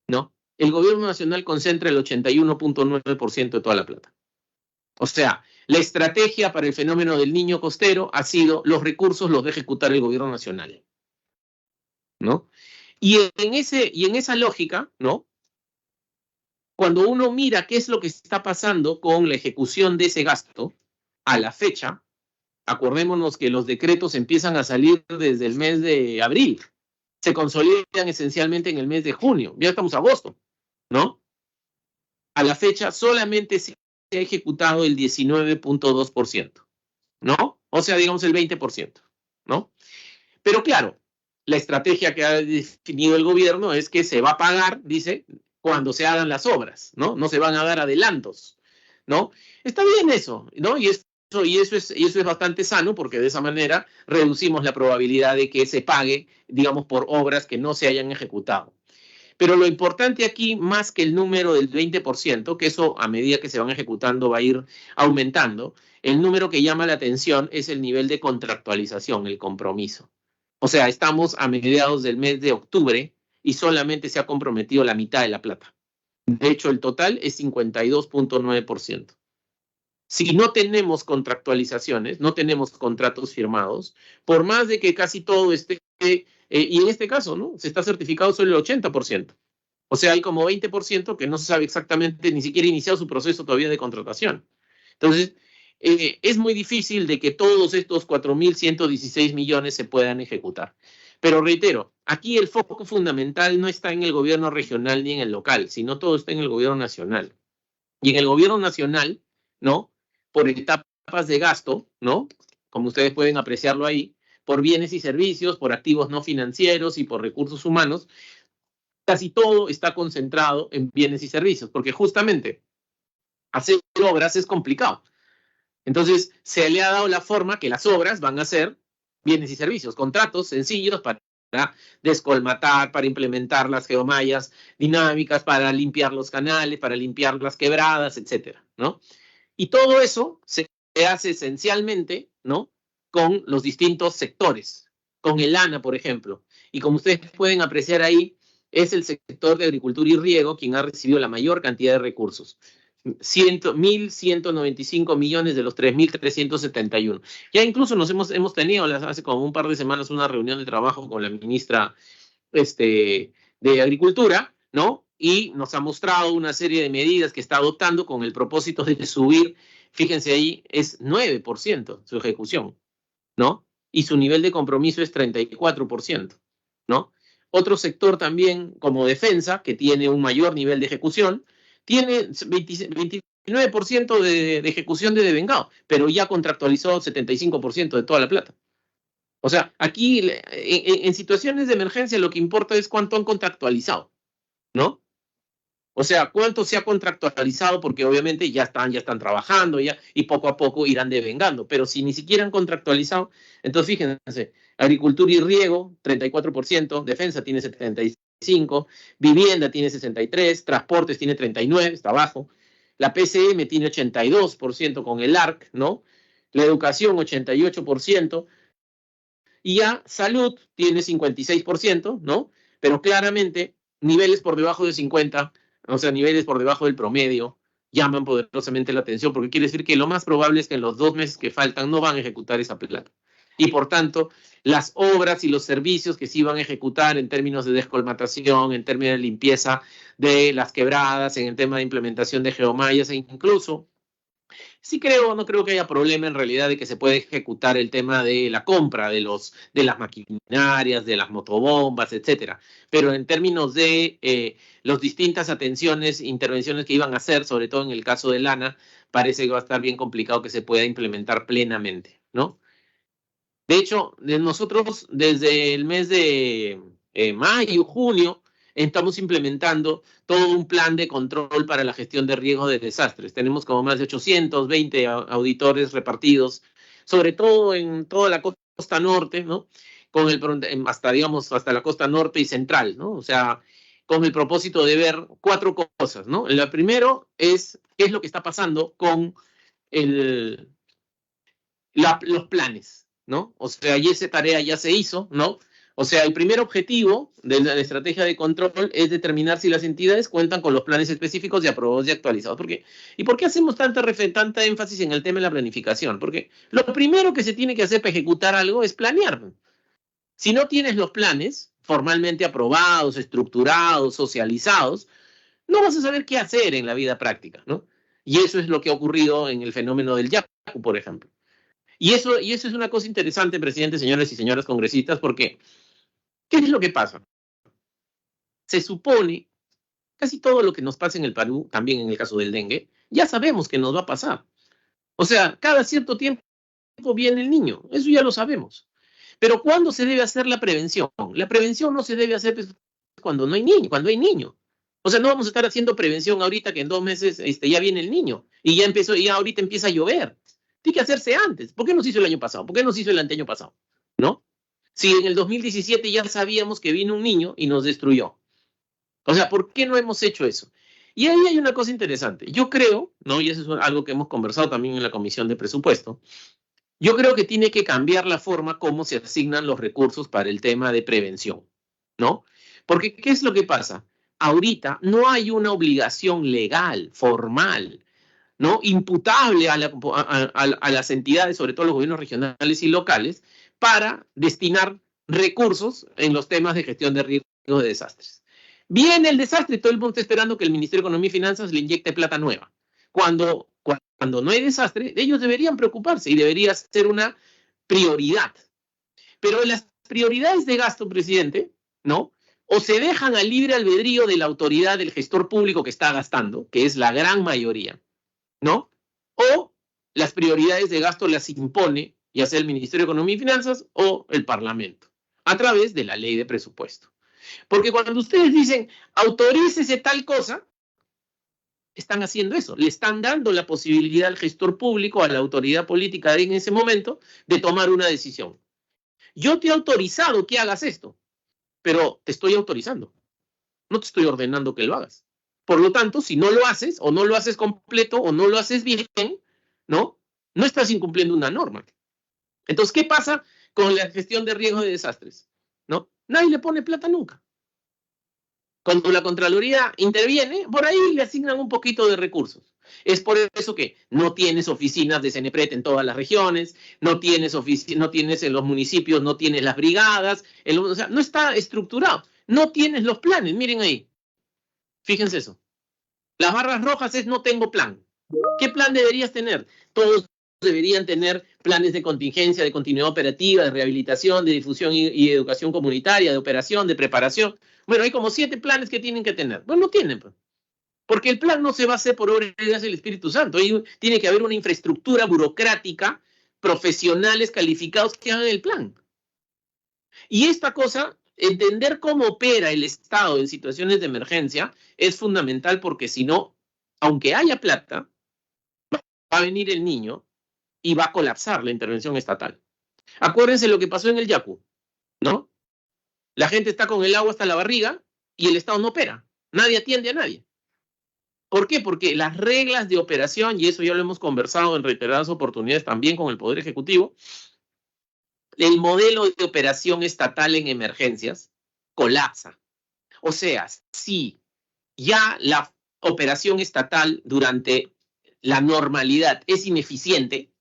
¿no? El gobierno nacional concentra el 81.9% de toda la plata. O sea, la estrategia para el fenómeno del niño costero ha sido los recursos los de ejecutar el gobierno nacional, ¿no? Y en esa lógica, ¿no? Cuando uno mira qué es lo que está pasando con la ejecución de ese gasto a la fecha, acordémonos que los decretos empiezan a salir desde el mes de abril, se consolidan esencialmente en el mes de junio, ya estamos a agosto, ¿no? A la fecha solamente se ha ejecutado el 19.2%, ¿no? O sea, digamos el 20%, ¿no? Pero claro, la estrategia que ha definido el gobierno es que se va a pagar, dice, cuando se hagan las obras, ¿no? No se van a dar adelantos, ¿no? Está bien eso, ¿no? Y eso es bastante sano porque de esa manera reducimos la probabilidad de que se pague, digamos, por obras que no se hayan ejecutado. Pero lo importante aquí, más que el número del 20%, que eso a medida que se van ejecutando va a ir aumentando, el número que llama la atención es el nivel de contractualización, el compromiso. O sea, estamos a mediados del mes de octubre y solamente se ha comprometido la mitad de la plata. De hecho, el total es 52.9%. Si no tenemos contractualizaciones, no tenemos contratos firmados, por más de que casi todo esté, y en este caso, ¿no? Se está certificado solo el 80%. O sea, hay como 20% que no se sabe exactamente, ni siquiera iniciado su proceso todavía de contratación. Entonces, es muy difícil de que todos estos 4.116 millones se puedan ejecutar. Pero reitero, aquí el foco fundamental no está en el gobierno regional ni en el local, sino todo está en el gobierno nacional. Y en el gobierno nacional, ¿no? Por etapas de gasto, ¿no? Como ustedes pueden apreciarlo ahí, por bienes y servicios, por activos no financieros y por recursos humanos, casi todo está concentrado en bienes y servicios, porque justamente hacer obras es complicado. Entonces, se le ha dado la forma que las obras van a ser bienes y servicios, contratos sencillos para descolmatar, para implementar las geomallas dinámicas, para limpiar los canales, para limpiar las quebradas, etcétera, ¿no? Y todo eso se hace esencialmente, ¿no? Con los distintos sectores, con el ANA, por ejemplo. Y como ustedes pueden apreciar ahí, es el sector de agricultura y riego quien ha recibido la mayor cantidad de recursos. 1.195 millones de los 3.371. Ya incluso hemos tenido hace como un par de semanas una reunión de trabajo con la ministra de Agricultura, ¿no? Y nos ha mostrado una serie de medidas que está adoptando con el propósito de subir, fíjense ahí, es 9% su ejecución, ¿no? Y su nivel de compromiso es 34%, ¿no? Otro sector también como defensa, que tiene un mayor nivel de ejecución, tiene 29% de ejecución de devengado, pero ya contractualizó 75% de toda la plata. O sea, aquí en situaciones de emergencia lo que importa es cuánto han contractualizado, ¿no? O sea, cuánto se ha contractualizado, porque obviamente ya están trabajando ya, y poco a poco irán devengando. Pero si ni siquiera han contractualizado, entonces fíjense, agricultura y riego, 34%, defensa tiene 75%, vivienda tiene 63%, transportes tiene 39%, está bajo, La PCM tiene 82% con el ARC, ¿no? La educación 88%, y ya salud tiene 56%, ¿no? Pero claramente niveles por debajo de 50, o sea, niveles por debajo del promedio, llaman poderosamente la atención, porque quiere decir que lo más probable es que en los 2 meses que faltan no van a ejecutar esa plata. Y por tanto, las obras y los servicios que sí van a ejecutar en términos de descolmatación, en términos de limpieza de las quebradas, en el tema de implementación de geomallas, e incluso, sí creo, no creo que haya problema en realidad de que se pueda ejecutar el tema de la compra de las maquinarias, de las motobombas, etcétera. Pero en términos de las distintas atenciones, intervenciones que iban a hacer, sobre todo en el caso de Lana, parece que va a estar bien complicado que se pueda implementar plenamente, ¿no? De hecho, nosotros desde el mes de mayo, junio, estamos implementando todo un plan de control para la gestión de riesgos de desastres. Tenemos como más de 820 auditores repartidos, sobre todo en toda la costa norte, ¿no? Hasta, digamos, hasta la costa norte y central, ¿no? O sea, con el propósito de ver 4 cosas, ¿no? La primero es qué es lo que está pasando con los planes, ¿no? O sea, y esa tarea ya se hizo, ¿no? O sea, el primer objetivo de la estrategia de control es determinar si las entidades cuentan con los planes específicos y aprobados y actualizados. ¿Y por qué hacemos tanta énfasis en el tema de la planificación? Porque lo primero que se tiene que hacer para ejecutar algo es planear. Si no tienes los planes formalmente aprobados, estructurados, socializados, no vas a saber qué hacer en la vida práctica, ¿no? Y eso es lo que ha ocurrido en el fenómeno del Yaku, por ejemplo. Y eso es una cosa interesante, presidente, señores y señoras congresistas, porque ¿qué es lo que pasa? Se supone, casi todo lo que nos pasa en el Perú, también en el caso del dengue, ya sabemos que nos va a pasar. O sea, cada cierto tiempo viene el niño, eso ya lo sabemos. Pero ¿cuándo se debe hacer la prevención? La prevención no se debe hacer cuando no hay niño, cuando hay niño. O sea, no vamos a estar haciendo prevención ahorita que en 2 meses ya viene el niño y ya ahorita empieza a llover. Tiene que hacerse antes. ¿Por qué no se hizo el año pasado? ¿Por qué no se hizo el anteaño pasado? ¿No? Si en el 2017 ya sabíamos que vino un niño y nos destruyó. O sea, ¿por qué no hemos hecho eso? Y ahí hay una cosa interesante. Yo creo, ¿no? Y eso es algo que hemos conversado también en la Comisión de Presupuesto. Yo creo que tiene que cambiar la forma como se asignan los recursos para el tema de prevención, ¿no? Porque, ¿qué es lo que pasa? Ahorita no hay una obligación legal, formal, ¿no? Imputable a las entidades, sobre todo los gobiernos regionales y locales, para destinar recursos en los temas de gestión de riesgos de desastres. Viene el desastre y todo el mundo está esperando que el Ministerio de Economía y Finanzas le inyecte plata nueva. Cuando no hay desastre, ellos deberían preocuparse y debería ser una prioridad. Pero las prioridades de gasto, presidente, ¿no? O se dejan al libre albedrío de la autoridad del gestor público que está gastando, que es la gran mayoría, ¿no? O las prioridades de gasto las impone ya sea el Ministerio de Economía y Finanzas o el Parlamento, a través de la ley de presupuesto. Porque cuando ustedes dicen, autorícese tal cosa, están haciendo eso, le están dando la posibilidad al gestor público, a la autoridad política en ese momento, de tomar una decisión. Yo te he autorizado que hagas esto, pero te estoy autorizando, no te estoy ordenando que lo hagas. Por lo tanto, si no lo haces, o no lo haces completo, o no lo haces bien, ¿no? No estás incumpliendo una norma. Entonces, ¿qué pasa con la gestión de riesgos de desastres? ¿No? Nadie le pone plata nunca. Cuando la Contraloría interviene, por ahí le asignan un poquito de recursos. Es por eso que no tienes oficinas de CENEPRED en todas las regiones, no tienes en los municipios, no tienes las brigadas, o sea, no está estructurado. No tienes los planes, miren ahí. Fíjense eso. Las barras rojas es no tengo plan. ¿Qué plan deberías tener? Todos deberían tener planes de contingencia, de continuidad operativa, de rehabilitación, de difusión y educación comunitaria, de operación, de preparación. Bueno, hay como 7 planes que tienen que tener. Bueno, no tienen, pues. Porque el plan no se va a hacer por obra del Espíritu Santo. Ahí tiene que haber una infraestructura burocrática, profesionales calificados que hagan el plan. Y esta cosa, entender cómo opera el Estado en situaciones de emergencia es fundamental, porque si no, aunque haya plata, va a venir el niño y va a colapsar la intervención estatal. Acuérdense lo que pasó en el Yaku, ¿no? La gente está con el agua hasta la barriga y el Estado no opera. Nadie atiende a nadie. ¿Por qué? Porque las reglas de operación, y eso ya lo hemos conversado en reiteradas oportunidades también con el Poder Ejecutivo, el modelo de operación estatal en emergencias colapsa. O sea, si ya la operación estatal durante la normalidad es ineficiente,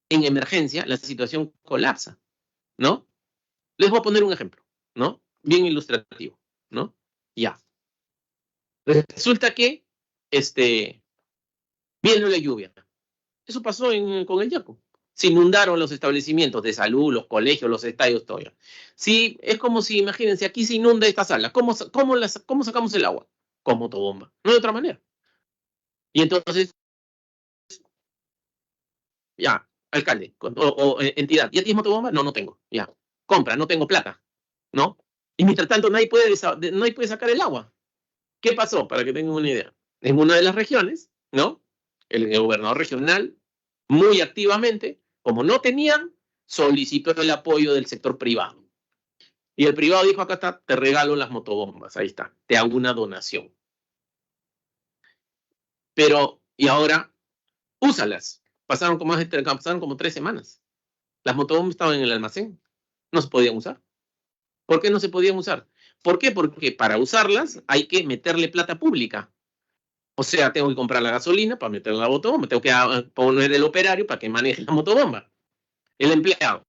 en emergencia la situación colapsa, ¿no? Les voy a poner un ejemplo, ¿no? Bien ilustrativo, ¿no? Ya. Resulta que viene la lluvia. Eso pasó con el Yaku. Se inundaron los establecimientos de salud, los colegios, los estadios, todo. Sí, es como si, imagínense, aquí se inunda esta sala. ¿Cómo sacamos el agua? Con motobomba. No hay otra manera. Y entonces, ya, alcalde o entidad, ¿ya tienes motobomba? No, no tengo. Ya. Compra, no tengo plata. ¿No? Y mientras tanto, nadie puede sacar el agua. ¿Qué pasó? Para que tengan una idea. En una de las regiones, ¿no? El gobernador regional, muy activamente, como no tenían, solicitó el apoyo del sector privado. Y el privado dijo, acá está, te regalo las motobombas, ahí está, te hago una donación. Pero, y ahora, úsalas. Pasaron como 3 semanas. Las motobombas estaban en el almacén, no se podían usar. ¿Por qué no se podían usar? ¿Por qué? Porque para usarlas hay que meterle plata pública. O sea, tengo que comprar la gasolina para meter la motobomba, tengo que poner el operario para que maneje la motobomba, el empleado.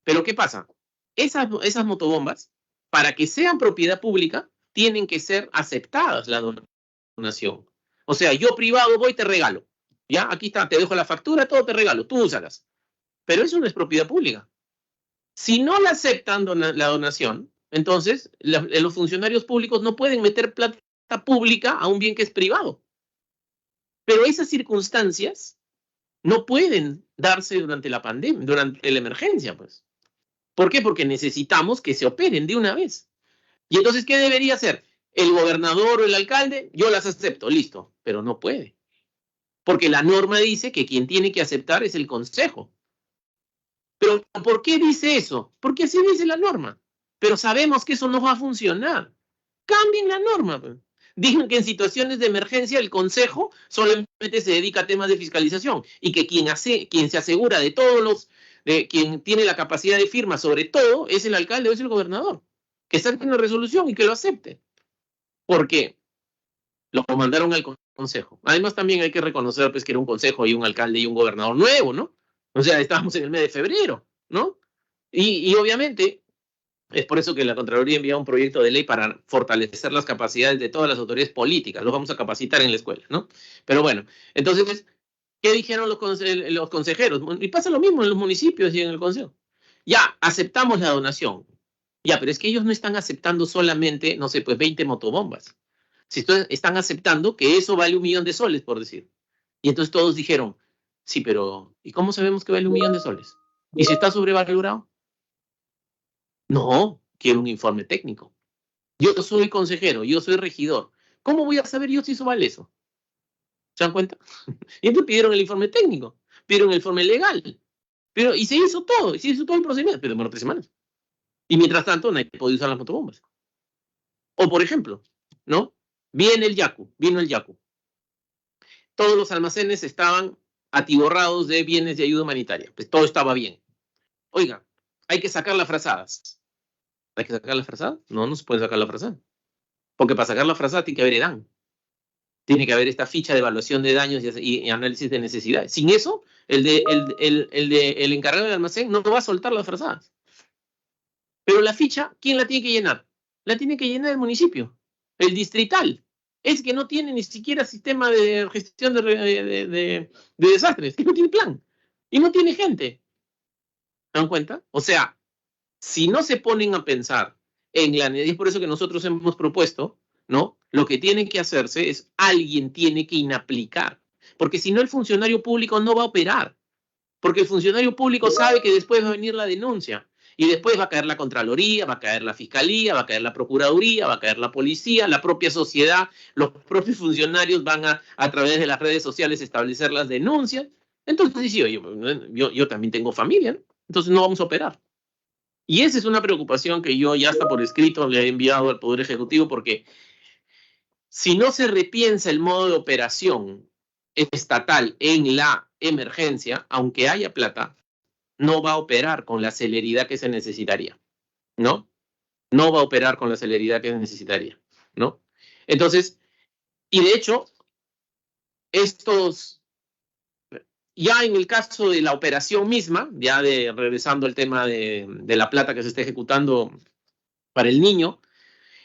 Pero ¿qué pasa? Esas motobombas, para que sean propiedad pública, tienen que ser aceptadas la donación. O sea, yo privado voy y te regalo. Ya, aquí está, te dejo la factura, todo te regalo, tú úsalas. Pero eso no es propiedad pública. Si no la aceptan la donación, entonces los funcionarios públicos no pueden meter plata pública a un bien que es privado. Pero esas circunstancias no pueden darse durante la pandemia, durante la emergencia, pues. ¿Por qué? Porque necesitamos que se operen de una vez. Y entonces, ¿qué debería hacer? El gobernador o el alcalde, yo las acepto, listo, pero no puede. Porque la norma dice que quien tiene que aceptar es el consejo. Pero ¿por qué dice eso? Porque así dice la norma. Pero sabemos que eso no va a funcionar. Cambien la norma. Digan que en situaciones de emergencia el consejo solamente se dedica a temas de fiscalización y que quien se asegura de quien tiene la capacidad de firma sobre todo es el alcalde o es el gobernador. Que saquen una resolución y que lo acepte. Porque lo mandaron al consejo. Además también hay que reconocer pues, que era un consejo y un alcalde y un gobernador nuevo, ¿no? O sea, estábamos en el mes de febrero, ¿no? Y obviamente es por eso que la Contraloría envía un proyecto de ley para fortalecer las capacidades de todas las autoridades políticas. Los vamos a capacitar en la escuela, ¿no? Pero bueno, entonces, ¿qué dijeron los consejeros? Y pasa lo mismo en los municipios y en el consejo. Ya, aceptamos la donación. Ya, pero es que ellos no están aceptando solamente, no sé, pues 20 motobombas. Si están aceptando que eso vale 1 millón de soles, por decir. Y entonces todos dijeron, sí, pero ¿y cómo sabemos que vale 1 millón de soles? ¿Y si está sobrevalorado? No, quiero un informe técnico. Yo soy consejero, yo soy regidor. ¿Cómo voy a saber yo si eso vale eso? ¿Se dan cuenta? Y entonces pidieron el informe técnico, pidieron el informe legal. Y se hizo todo el procedimiento, pero demoró 3 semanas. Y mientras tanto, nadie podía usar las motobombas. O por ejemplo, ¿no? Vino el Yaku. Todos los almacenes estaban atiborrados de bienes de ayuda humanitaria. Pues todo estaba bien. Oiga, hay que sacar las frazadas. ¿Hay que sacar la frazada? No se puede sacar la frazada. Porque para sacar la frazada tiene que haber EDAN. Tiene que haber esta ficha de evaluación de daños y análisis de necesidades. Sin eso, el encargado del almacén no va a soltar las frazadas. Pero la ficha, ¿quién la tiene que llenar? La tiene que llenar el municipio, el distrital. Es que no tiene ni siquiera sistema de gestión de desastres, que no tiene plan. Y no tiene gente. ¿Se dan cuenta? O sea, si no se ponen a pensar y es por eso que nosotros hemos propuesto, ¿no? Lo que tiene que hacerse es alguien tiene que inaplicar, porque si no el funcionario público no va a operar, porque el funcionario público sabe que después va a venir la denuncia y después va a caer la Contraloría, va a caer la Fiscalía, va a caer la Procuraduría, va a caer la Policía, la propia sociedad, los propios funcionarios van a través de las redes sociales establecer las denuncias. Entonces dice, oye, yo también tengo familia, ¿no? Entonces no vamos a operar. Y esa es una preocupación que yo ya hasta por escrito le he enviado al Poder Ejecutivo porque si no se repiensa el modo de operación estatal en la emergencia, aunque haya plata, no va a operar con la celeridad que se necesitaría, ¿no? No va a operar con la celeridad que se necesitaría, ¿no? Entonces, y de hecho, ya en el caso de la operación misma, ya regresando al tema de la plata que se está ejecutando para el niño,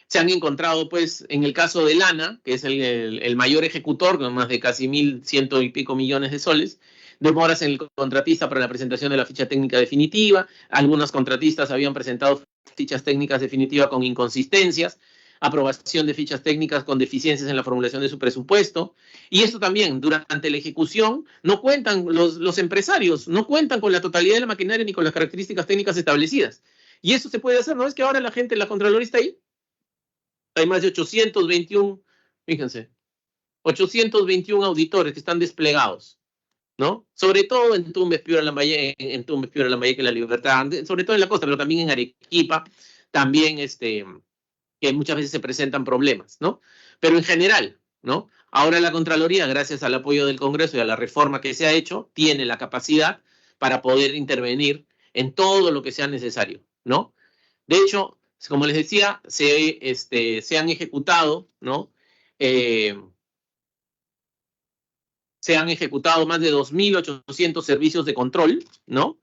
se han encontrado, pues, en el caso de Lana, que es el mayor ejecutor, con más de casi 1.100 y pico millones de soles, demoras en el contratista para la presentación de la ficha técnica definitiva. Algunos contratistas habían presentado fichas técnicas definitivas con inconsistencias, aprobación de fichas técnicas con deficiencias en la formulación de su presupuesto. Y esto también, durante la ejecución, no cuentan los empresarios, no cuentan con la totalidad de la maquinaria ni con las características técnicas establecidas. Y eso se puede hacer, ¿no? Es que ahora la gente, la Contraloría está ahí. Hay más de 821, fíjense, 821 auditores que están desplegados, ¿no? Sobre todo en Tumbes, Piura, Lambayeque, que La Libertad, sobre todo en la costa, pero también en Arequipa, también que muchas veces se presentan problemas, ¿no? Pero en general, ¿no? Ahora la Contraloría, gracias al apoyo del Congreso y a la reforma que se ha hecho, tiene la capacidad para poder intervenir en todo lo que sea necesario, ¿no? De hecho, como les decía, se han ejecutado, ¿no? Se han ejecutado más de 2.800 servicios de control, ¿no?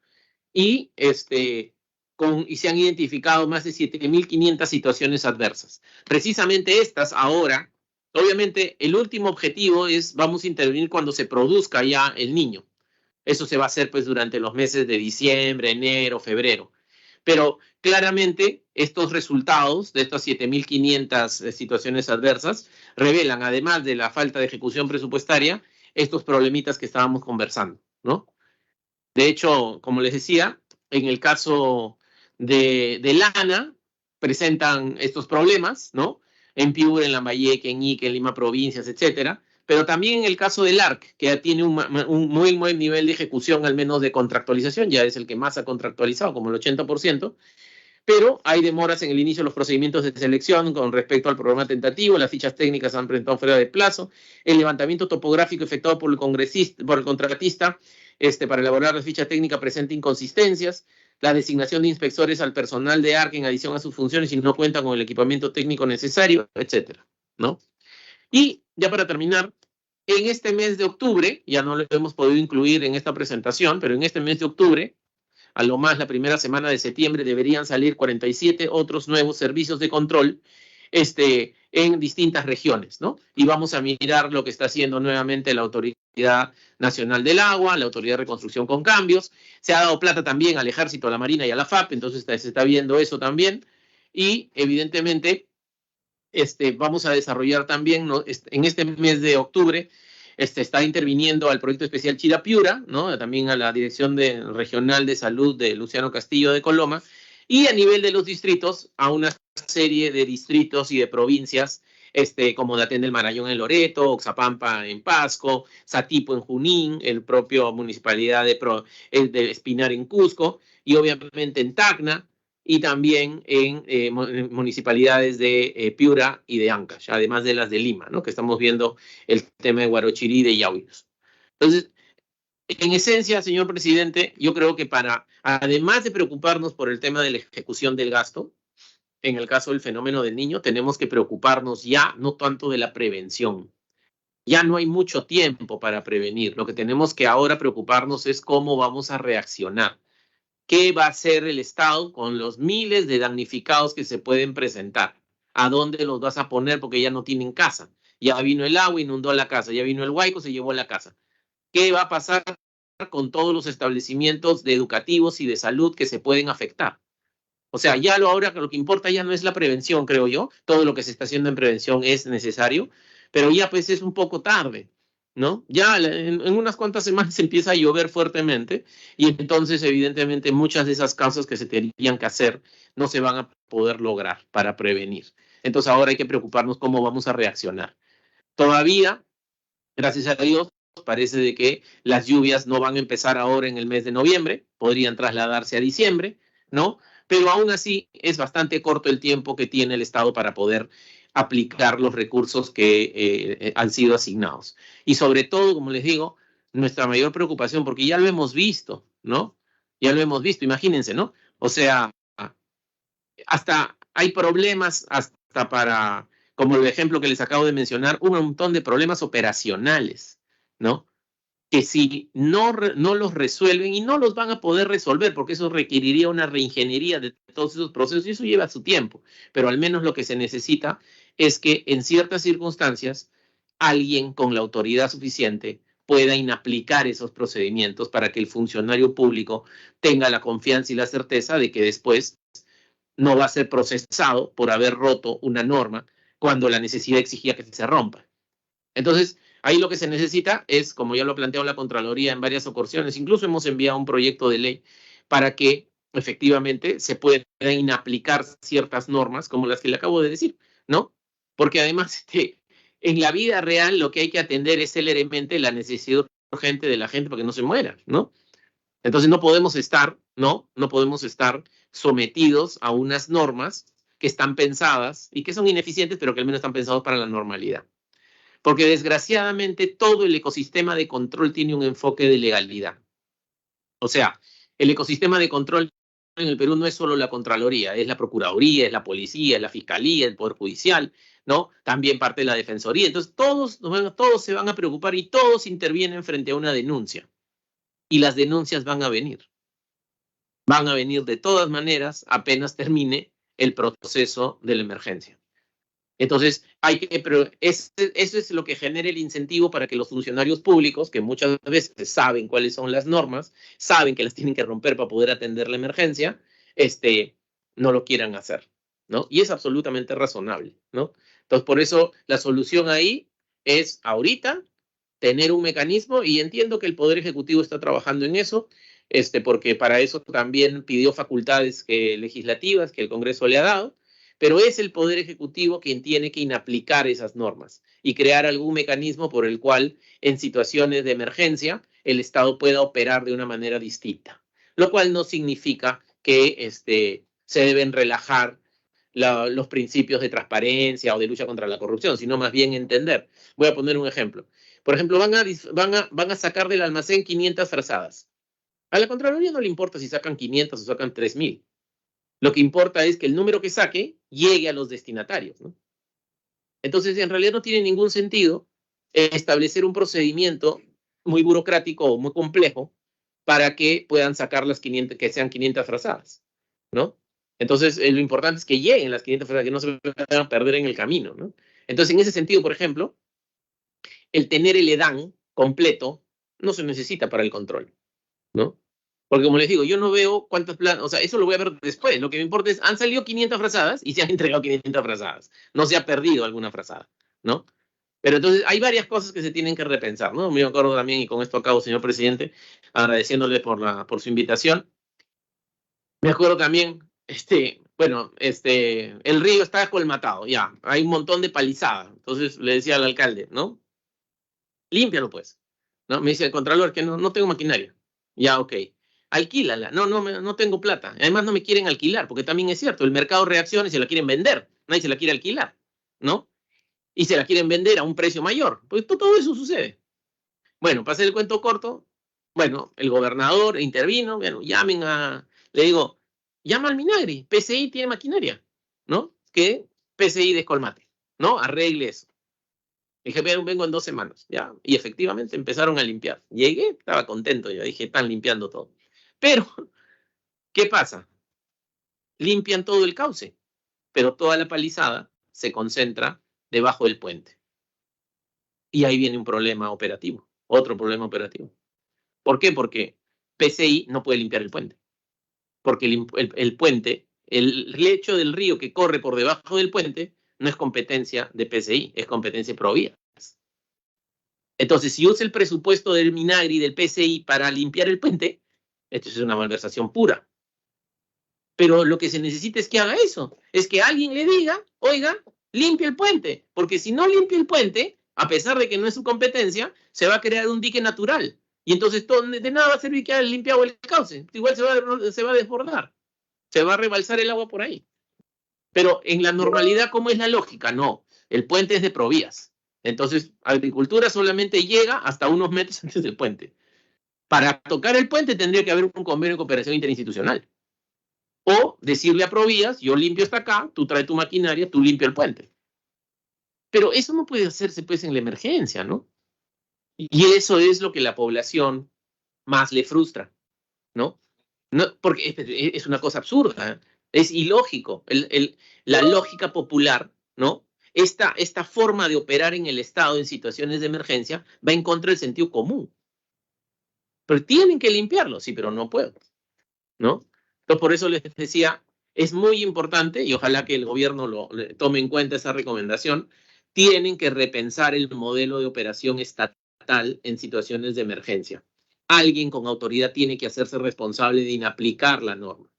Y se han identificado más de 7.500 situaciones adversas. Precisamente estas ahora, obviamente el último objetivo es, vamos a intervenir cuando se produzca ya el niño. Eso se va a hacer pues durante los meses de diciembre, enero, febrero. Pero claramente estos resultados de estas 7.500 situaciones adversas revelan, además de la falta de ejecución presupuestaria, estos problemitas que estábamos conversando, ¿no? De hecho, como les decía, en el caso de Lana, presentan estos problemas, ¿no? En Piura, en Lambayeque, en Ica, en Lima Provincias, etcétera. Pero también en el caso del ARC, que tiene un muy buen nivel de ejecución, al menos de contractualización, ya es el que más ha contractualizado, como el 80%, pero hay demoras en el inicio de los procedimientos de selección con respecto al programa tentativo, las fichas técnicas han presentado fuera de plazo, el levantamiento topográfico efectuado por el contratista para elaborar la ficha técnica presenta inconsistencias, la designación de inspectores al personal de ARC en adición a sus funciones y no cuentan con el equipamiento técnico necesario, etcétera, ¿no? Y ya para terminar, en este mes de octubre, ya no lo hemos podido incluir en esta presentación, pero en este mes de octubre, a lo más la primera semana de septiembre, deberían salir 47 otros nuevos servicios de control en distintas regiones, ¿no? Y vamos a mirar lo que está haciendo nuevamente la Autoridad Nacional del Agua, la Autoridad de Reconstrucción con Cambios. Se ha dado plata también al Ejército, a la Marina y a la FAP, entonces se está viendo eso también. Y evidentemente vamos a desarrollar también, ¿no? En este mes de octubre, está interviniendo al proyecto especial Chirapiura, ¿no? También a la Dirección Regional de Salud de Luciano Castillo de Coloma, y a nivel de los distritos, a una serie de distritos y de provincias, como Datén del Marañón en Loreto, Oxapampa en Pasco, Satipo en Junín, el propio municipalidad de Espinar en Cusco, y obviamente en Tacna, y también en municipalidades de Piura y de Ancash, además de las de Lima, ¿no? Que estamos viendo el tema de Huarochirí y de Yauyos. Entonces, en esencia, señor presidente, yo creo que además de preocuparnos por el tema de la ejecución del gasto, en el caso del fenómeno del niño, tenemos que preocuparnos ya no tanto de la prevención. Ya no hay mucho tiempo para prevenir. Lo que tenemos que ahora preocuparnos es cómo vamos a reaccionar. ¿Qué va a hacer el Estado con los miles de damnificados que se pueden presentar? ¿A dónde los vas a poner? Porque ya no tienen casa. Ya vino el agua, inundó la casa. Ya vino el huaico, se llevó la casa. ¿Qué va a pasar con todos los establecimientos educativos y de salud que se pueden afectar? O sea, ahora lo que importa ya no es la prevención, creo yo. Todo lo que se está haciendo en prevención es necesario, pero ya pues es un poco tarde, ¿no? Ya en unas cuantas semanas empieza a llover fuertemente y entonces evidentemente muchas de esas causas que se tenían que hacer no se van a poder lograr para prevenir. Entonces ahora hay que preocuparnos cómo vamos a reaccionar. Todavía, gracias a Dios, parece de que las lluvias no van a empezar ahora en el mes de noviembre, podrían trasladarse a diciembre, ¿no? Pero aún así es bastante corto el tiempo que tiene el Estado para poder aplicar los recursos que han sido asignados. Y sobre todo, como les digo, nuestra mayor preocupación, porque ya lo hemos visto, ¿no? Ya lo hemos visto, imagínense, ¿no? O sea, hasta hay problemas, hasta para, como el ejemplo que les acabo de mencionar, un montón de problemas operacionales, ¿no? Que si no los resuelven y no los van a poder resolver, porque eso requeriría una reingeniería de todos esos procesos y eso lleva su tiempo, pero al menos lo que se necesita es que en ciertas circunstancias alguien con la autoridad suficiente pueda inaplicar esos procedimientos para que el funcionario público tenga la confianza y la certeza de que después no va a ser procesado por haber roto una norma cuando la necesidad exigía que se rompa. Entonces, ahí lo que se necesita es, como ya lo ha planteado la Contraloría en varias ocasiones, incluso hemos enviado un proyecto de ley para que efectivamente se puedan inaplicar ciertas normas como las que le acabo de decir, ¿no? Porque además, en la vida real lo que hay que atender es celeremente la necesidad urgente de la gente para que no se muera, ¿no? Entonces no podemos estar, ¿no? No podemos estar sometidos a unas normas que están pensadas y que son ineficientes, pero que al menos están pensados para la normalidad. Porque desgraciadamente todo el ecosistema de control tiene un enfoque de legalidad. O sea, el ecosistema de control en el Perú no es solo la Contraloría, es la Procuraduría, es la Policía, es la Fiscalía, el Poder Judicial, ¿no? También parte de la Defensoría. Entonces todos se van a preocupar y todos intervienen frente a una denuncia. Y las denuncias van a venir. Van a venir de todas maneras apenas termine el proceso de la emergencia. Entonces, pero eso es lo que genera el incentivo para que los funcionarios públicos, que muchas veces saben cuáles son las normas, saben que las tienen que romper para poder atender la emergencia, no lo quieran hacer, ¿no? Y es absolutamente razonable, ¿no? Entonces, por eso la solución ahí es ahorita tener un mecanismo, y entiendo que el Poder Ejecutivo está trabajando en eso, porque para eso también pidió facultades legislativas que el Congreso le ha dado, pero es el Poder Ejecutivo quien tiene que inaplicar esas normas y crear algún mecanismo por el cual en situaciones de emergencia el Estado pueda operar de una manera distinta, lo cual no significa que se deben relajar los principios de transparencia o de lucha contra la corrupción, sino más bien entender. Voy a poner un ejemplo. Por ejemplo, van a sacar del almacén 500 frazadas. A la Contraloría no le importa si sacan 500 o sacan 3.000. Lo que importa es que el número que saque llegue a los destinatarios, ¿no? Entonces, en realidad no tiene ningún sentido establecer un procedimiento muy burocrático o muy complejo para que puedan sacar las 500, que sean 500 frazadas, ¿no? Entonces, lo importante es que lleguen las 500 frazadas, que no se vayan a perder en el camino, ¿no? Entonces, en ese sentido, por ejemplo, el tener el EDAN completo no se necesita para el control, ¿no? Porque como les digo, yo no veo cuántas planas, o sea, eso lo voy a ver después. Lo que me importa es, han salido 500 frazadas y se han entregado 500 frazadas. No se ha perdido alguna frazada, ¿no? Pero entonces hay varias cosas que se tienen que repensar, ¿no? Me acuerdo también, y con esto acabo, señor presidente, agradeciéndole por su invitación. Me acuerdo también, el río está colmatado, ya, hay un montón de palizada. Entonces le decía al alcalde, ¿no? Límpialo, pues, ¿no? Me dice el contralor que no tengo maquinaria. Ya, ok. Alquílala. No tengo plata. Además no me quieren alquilar, porque también es cierto, el mercado reacciona y se la quieren vender. Nadie se la quiere alquilar, ¿no? Y se la quieren vender a un precio mayor. Pues todo eso sucede. Bueno, para hacer el cuento corto, bueno, el gobernador intervino, bueno, le digo, llama al Minagri, PCI tiene maquinaria, ¿no? Que PCI descolmate, ¿no? Arregle eso. Dije, vengo en 2 semanas, ¿ya? Y efectivamente empezaron a limpiar. Llegué, estaba contento, yo dije, están limpiando todo. Pero, ¿qué pasa? Limpian todo el cauce, pero toda la palizada se concentra debajo del puente. Y ahí viene un problema operativo, otro problema operativo. ¿Por qué? Porque PCI no puede limpiar el puente. Porque el puente, el lecho del río que corre por debajo del puente, no es competencia de PCI, es competencia de Provías. Entonces, si usa el presupuesto del Minagri y del PCI para limpiar el puente, esto es una malversación pura. Pero lo que se necesita es que haga eso, es que alguien le diga, oiga, limpie el puente, porque si no limpia el puente, a pesar de que no es su competencia, se va a crear un dique natural. Y entonces de nada va a servir que haya limpiado el cauce, igual se va a desbordar, se va a rebalsar el agua por ahí. Pero en la normalidad, ¿cómo es la lógica? No, el puente es de Provías. Entonces, agricultura solamente llega hasta unos metros antes del puente. Para tocar el puente tendría que haber un convenio de cooperación interinstitucional. O decirle a Provías, yo limpio hasta acá, tú traes tu maquinaria, tú limpia el puente. Pero eso no puede hacerse pues en la emergencia, ¿no? Y eso es lo que la población más le frustra, ¿no? No, porque es una cosa absurda, ¿eh? Es ilógico. La lógica popular, ¿no? Esta forma de operar en el Estado en situaciones de emergencia va en contra del sentido común. Pero tienen que limpiarlo, sí, pero no puedo, ¿no? Entonces, por eso les decía, es muy importante, y ojalá que el gobierno tome en cuenta esa recomendación, tienen que repensar el modelo de operación estatal en situaciones de emergencia. Alguien con autoridad tiene que hacerse responsable de inaplicar la norma,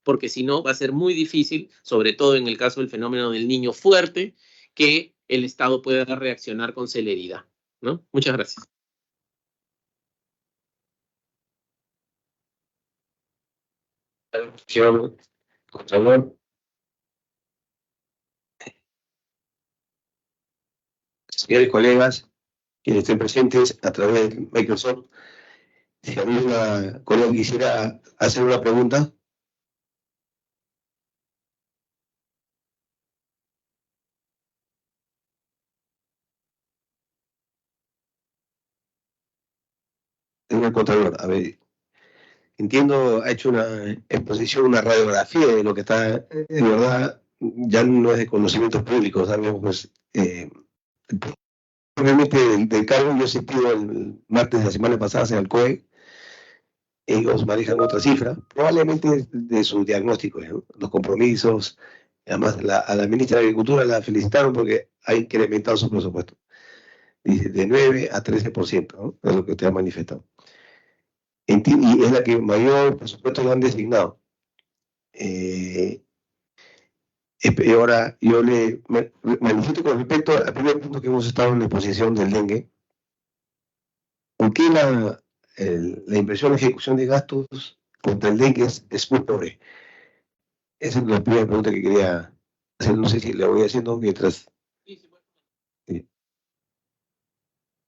porque si no va a ser muy difícil, sobre todo en el caso del fenómeno del niño fuerte, que el Estado pueda reaccionar con celeridad, ¿no? Muchas gracias. Contralor. Señores colegas, quienes estén presentes a través de Microsoft, si alguna colega quisiera hacer una pregunta. Señor Contralor, a ver, entiendo, ha hecho una exposición, una radiografía de lo que está, de verdad, ya no es de conocimientos públicos, sabemos, pues, obviamente del cargo, yo he sentido el martes de la semana pasada en el COE, ellos manejan otra cifra, probablemente de su diagnóstico, ¿no? Los compromisos, además a la ministra de Agricultura la felicitaron porque ha incrementado su presupuesto, dice, de 9 a 13%, ¿no? Es lo que usted ha manifestado. Y es la que mayor presupuesto lo han designado. Y ahora yo le manifiesto con respecto al primer punto que hemos estado en la exposición del dengue. ¿Por qué la inversión en ejecución de gastos contra el dengue es muy pobre? Esa es la primera pregunta que quería hacer. No sé si la voy haciendo mientras.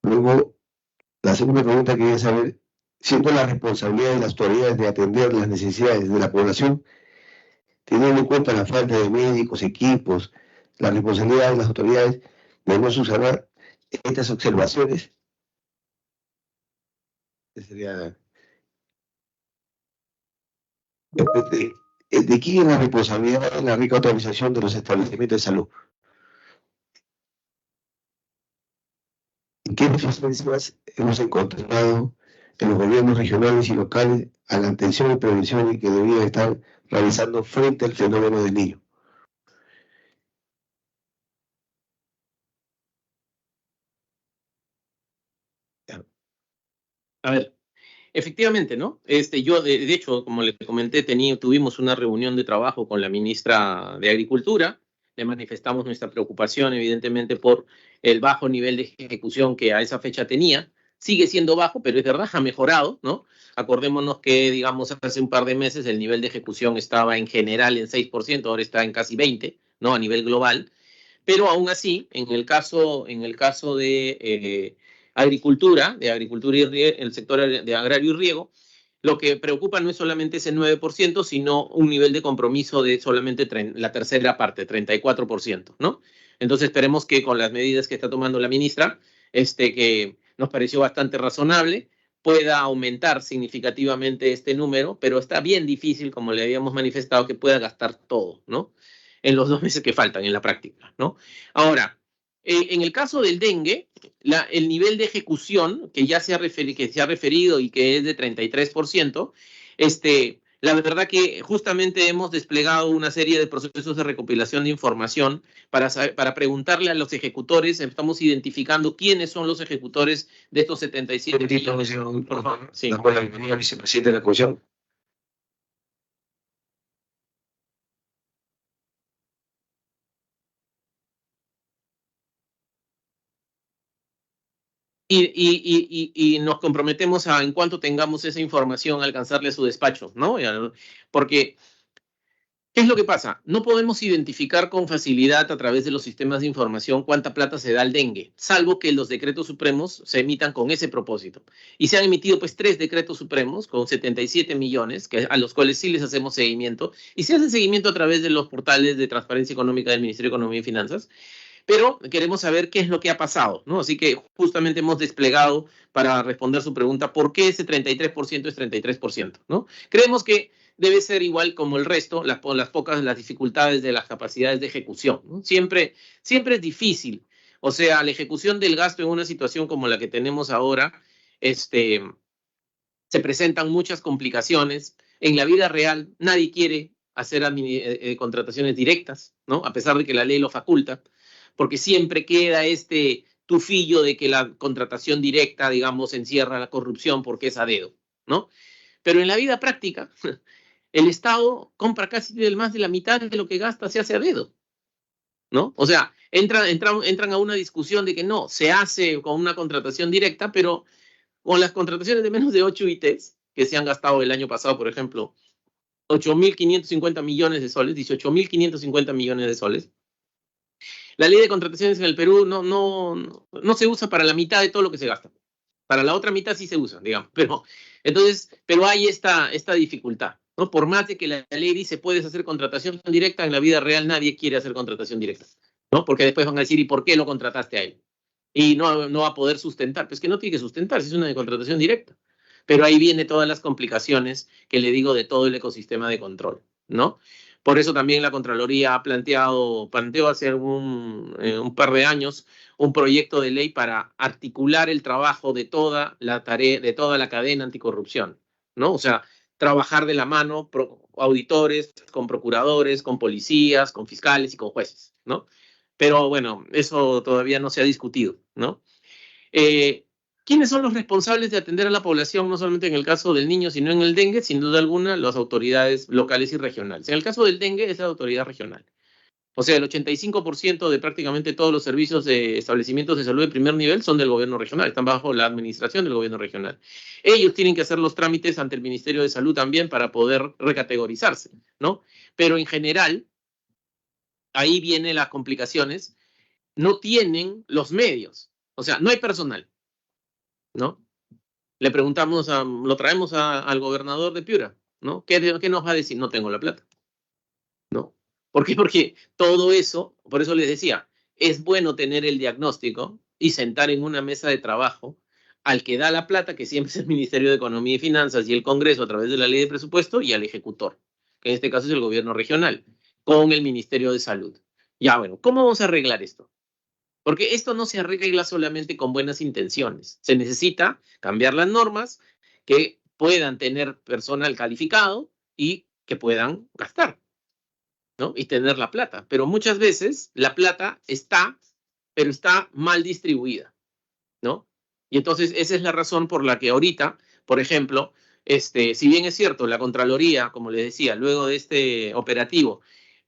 Luego, la segunda pregunta que quería saber, siendo la responsabilidad de las autoridades de atender las necesidades de la población, teniendo en cuenta la falta de médicos, equipos, la responsabilidad de las autoridades de no subsanar estas observaciones. Sería de quién es la responsabilidad de la rica autorización de los establecimientos de salud. ¿Y qué deficiencias hemos encontrado en los gobiernos regionales y locales a la atención y prevención que deberían estar realizando frente al fenómeno del niño? A ver, efectivamente, ¿no? Yo, de hecho, como le comenté, tuvimos una reunión de trabajo con la ministra de Agricultura, le manifestamos nuestra preocupación, evidentemente, por el bajo nivel de ejecución que a esa fecha tenía. Sigue siendo bajo, pero es verdad, ha mejorado, ¿no? Acordémonos que, digamos, hace un par de meses el nivel de ejecución estaba en general en 6%, ahora está en casi 20%, ¿no? A nivel global. Pero aún así, en el caso de agricultura y el sector de agrario y riego, lo que preocupa no es solamente ese 9%, sino un nivel de compromiso de solamente la tercera parte, 34%, ¿no? Entonces esperemos que con las medidas que está tomando la ministra, que nos pareció bastante razonable, pueda aumentar significativamente este número, pero está bien difícil, como le habíamos manifestado, que pueda gastar todo, ¿no? En los 2 meses que faltan en la práctica, ¿no? Ahora, en el caso del dengue, el nivel de ejecución que ya se ha referido y que es de 33%, la verdad que justamente hemos desplegado una serie de procesos de recopilación de información para preguntarle a los ejecutores, estamos identificando quiénes son los ejecutores de estos 77 millones. Por favor. Sí. Damos la bienvenida al vicepresidente de la Comisión. Y nos comprometemos a, en cuanto tengamos esa información, alcanzarle a su despacho, ¿no? Porque ¿Qué es lo que pasa? No podemos identificar con facilidad a través de los sistemas de información cuánta plata se da al dengue, salvo que los decretos supremos se emitan con ese propósito. Y se han emitido pues 3 decretos supremos con 77 millones, a los cuales sí les hacemos seguimiento, y se hace seguimiento a través de los portales de transparencia económica del Ministerio de Economía y Finanzas, pero queremos saber qué es lo que ha pasado, ¿no? Así que justamente hemos desplegado para responder su pregunta, ¿por qué ese 33% es 33%, ¿no? Creemos que debe ser igual como el resto, las dificultades de las capacidades de ejecución, ¿no? Siempre es difícil. O sea, la ejecución del gasto en una situación como la que tenemos ahora, se presentan muchas complicaciones. En la vida real, nadie quiere hacer contrataciones directas, ¿no? A pesar de que la ley lo faculta, porque siempre queda este tufillo de que la contratación directa, digamos, encierra la corrupción porque es a dedo, ¿no? Pero en la vida práctica, el Estado compra casi más de la mitad de lo que gasta, se hace a dedo, ¿no? O sea, entran a una discusión de que no, se hace con una contratación directa, pero con las contrataciones de menos de 8 ITs, que se han gastado el año pasado, por ejemplo, 8.550 millones de soles, 18.550 millones de soles. La ley de contrataciones en el Perú no se usa para la mitad de todo lo que se gasta. Para la otra mitad sí se usa, digamos. Pero hay esta dificultad, ¿no? Por más de que la ley dice puedes hacer contratación directa, en la vida real nadie quiere hacer contratación directa, ¿no? Porque después van a decir, ¿y por qué lo contrataste a él? Y no va a poder sustentar. Pues que no tiene que sustentar, si es una contratación directa. Pero ahí viene todas las complicaciones que le digo de todo el ecosistema de control, ¿no? Por eso también la Contraloría planteó hace un par de años un proyecto de ley para articular el trabajo de toda la cadena anticorrupción, ¿no? O sea, trabajar de la mano, auditores, con procuradores, con policías, con fiscales y con jueces, ¿no? Pero bueno, eso todavía no se ha discutido, ¿no? ¿Quiénes son los responsables de atender a la población, no solamente en el caso del niño, sino en el dengue? Sin duda alguna, las autoridades locales y regionales. En el caso del dengue, es la autoridad regional. O sea, el 85% de prácticamente todos los servicios de establecimientos de salud de primer nivel son del gobierno regional, están bajo la administración del gobierno regional. Ellos tienen que hacer los trámites ante el Ministerio de Salud también para poder recategorizarse, ¿no? Pero en general, ahí vienen las complicaciones, no tienen los medios, o sea, no hay personal, ¿no? Le preguntamos, lo traemos al gobernador de Piura, ¿no? ¿Qué nos va a decir? No tengo la plata, ¿no? ¿Por qué? Porque todo eso, por eso les decía, es bueno tener el diagnóstico y sentar en una mesa de trabajo al que da la plata, que siempre es el Ministerio de Economía y Finanzas y el Congreso a través de la ley de presupuesto, y al ejecutor, que en este caso es el gobierno regional, con el Ministerio de Salud. Ya, bueno, ¿cómo vamos a arreglar esto? Porque esto no se arregla solamente con buenas intenciones. Se necesita cambiar las normas que puedan tener personal calificado y que puedan gastar, ¿no? Y tener la plata. Pero muchas veces la plata pero está mal distribuida, ¿no? Y entonces esa es la razón por la que ahorita, por ejemplo, si bien es cierto, la Contraloría, como les decía, luego de este operativo,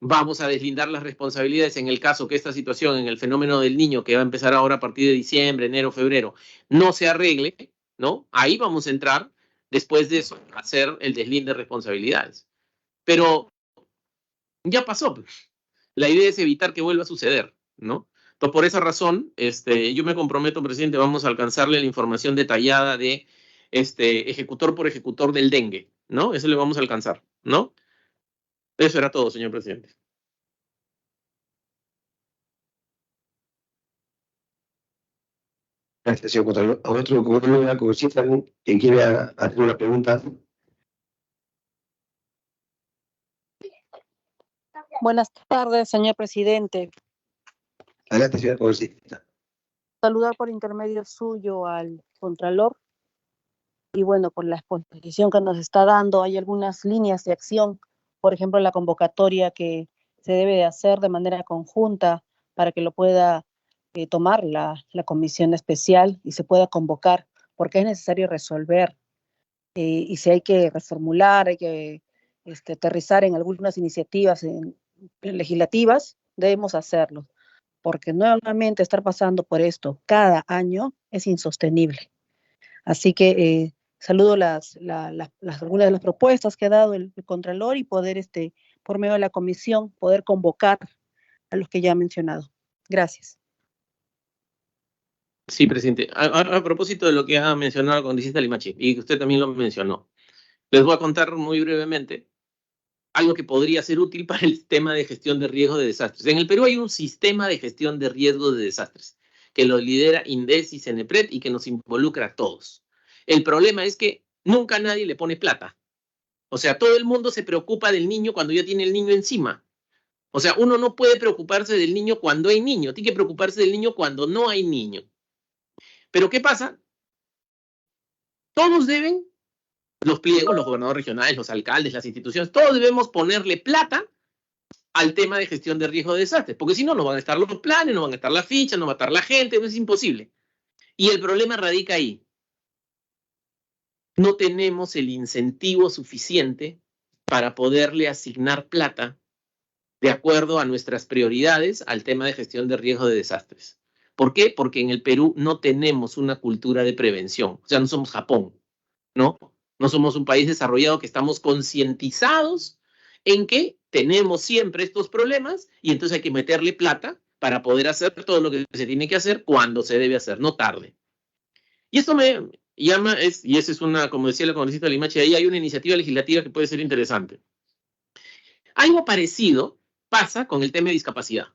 vamos a deslindar las responsabilidades en el caso que esta situación, en el fenómeno del niño, que va a empezar ahora a partir de diciembre, enero, febrero, no se arregle, ¿no? Ahí vamos a entrar, después de eso, a hacer el deslinde de responsabilidades. Pero ya pasó. La idea es evitar que vuelva a suceder, ¿no? Entonces, por esa razón, yo me comprometo, presidente, vamos a alcanzarle la información detallada de ejecutor por ejecutor del dengue, ¿no? Eso le vamos a alcanzar, ¿no? Eso era todo, señor presidente. Gracias, señor Contralor. A otro congresista que quiere hacer una pregunta. Buenas tardes, señor presidente. Adelante, señor congresista. Saludar por intermedio suyo al Contralor. Y bueno, por la exposición que nos está dando, hay algunas líneas de acción, por ejemplo, la convocatoria que se debe de hacer de manera conjunta para que lo pueda tomar la comisión especial y se pueda convocar, porque es necesario resolver. Y si hay que reformular, hay que aterrizar en algunas iniciativas legislativas, debemos hacerlo, porque nuevamente estar pasando por esto cada año es insostenible. Así que algunas de las propuestas que ha dado el Contralor y poder por medio de la comisión, poder convocar a los que ya he mencionado. Gracias. Sí, presidente. A propósito de lo que ha mencionado el congresista Limachi, y usted también lo mencionó, les voy a contar muy brevemente algo que podría ser útil para el tema de gestión de riesgo de desastres. En el Perú hay un sistema de gestión de riesgo de desastres que lo lidera INDES y CENEPRED y que nos involucra a todos. El problema es que nunca nadie le pone plata. O sea, todo el mundo se preocupa del niño cuando ya tiene el niño encima. O sea, uno no puede preocuparse del niño cuando hay niño, tiene que preocuparse del niño cuando no hay niño. Pero ¿qué pasa? Todos deben, los pliegos, los gobernadores regionales, los alcaldes, las instituciones, todos debemos ponerle plata al tema de gestión de riesgo de desastres, porque si no, no van a estar los planes, no van a estar las fichas, no va a estar la gente, es imposible. Y el problema radica ahí. No tenemos el incentivo suficiente para poderle asignar plata de acuerdo a nuestras prioridades al tema de gestión de riesgo de desastres. ¿Por qué? Porque en el Perú no tenemos una cultura de prevención. O sea, no somos Japón, ¿no? No somos un país desarrollado que estamos concientizados en que tenemos siempre estos problemas y entonces hay que meterle plata para poder hacer todo lo que se tiene que hacer cuando se debe hacer, no tarde. Y esto me llama, y esa es una, como decía la congresista Limachi, ahí hay una iniciativa legislativa que puede ser interesante. Algo parecido pasa con el tema de discapacidad.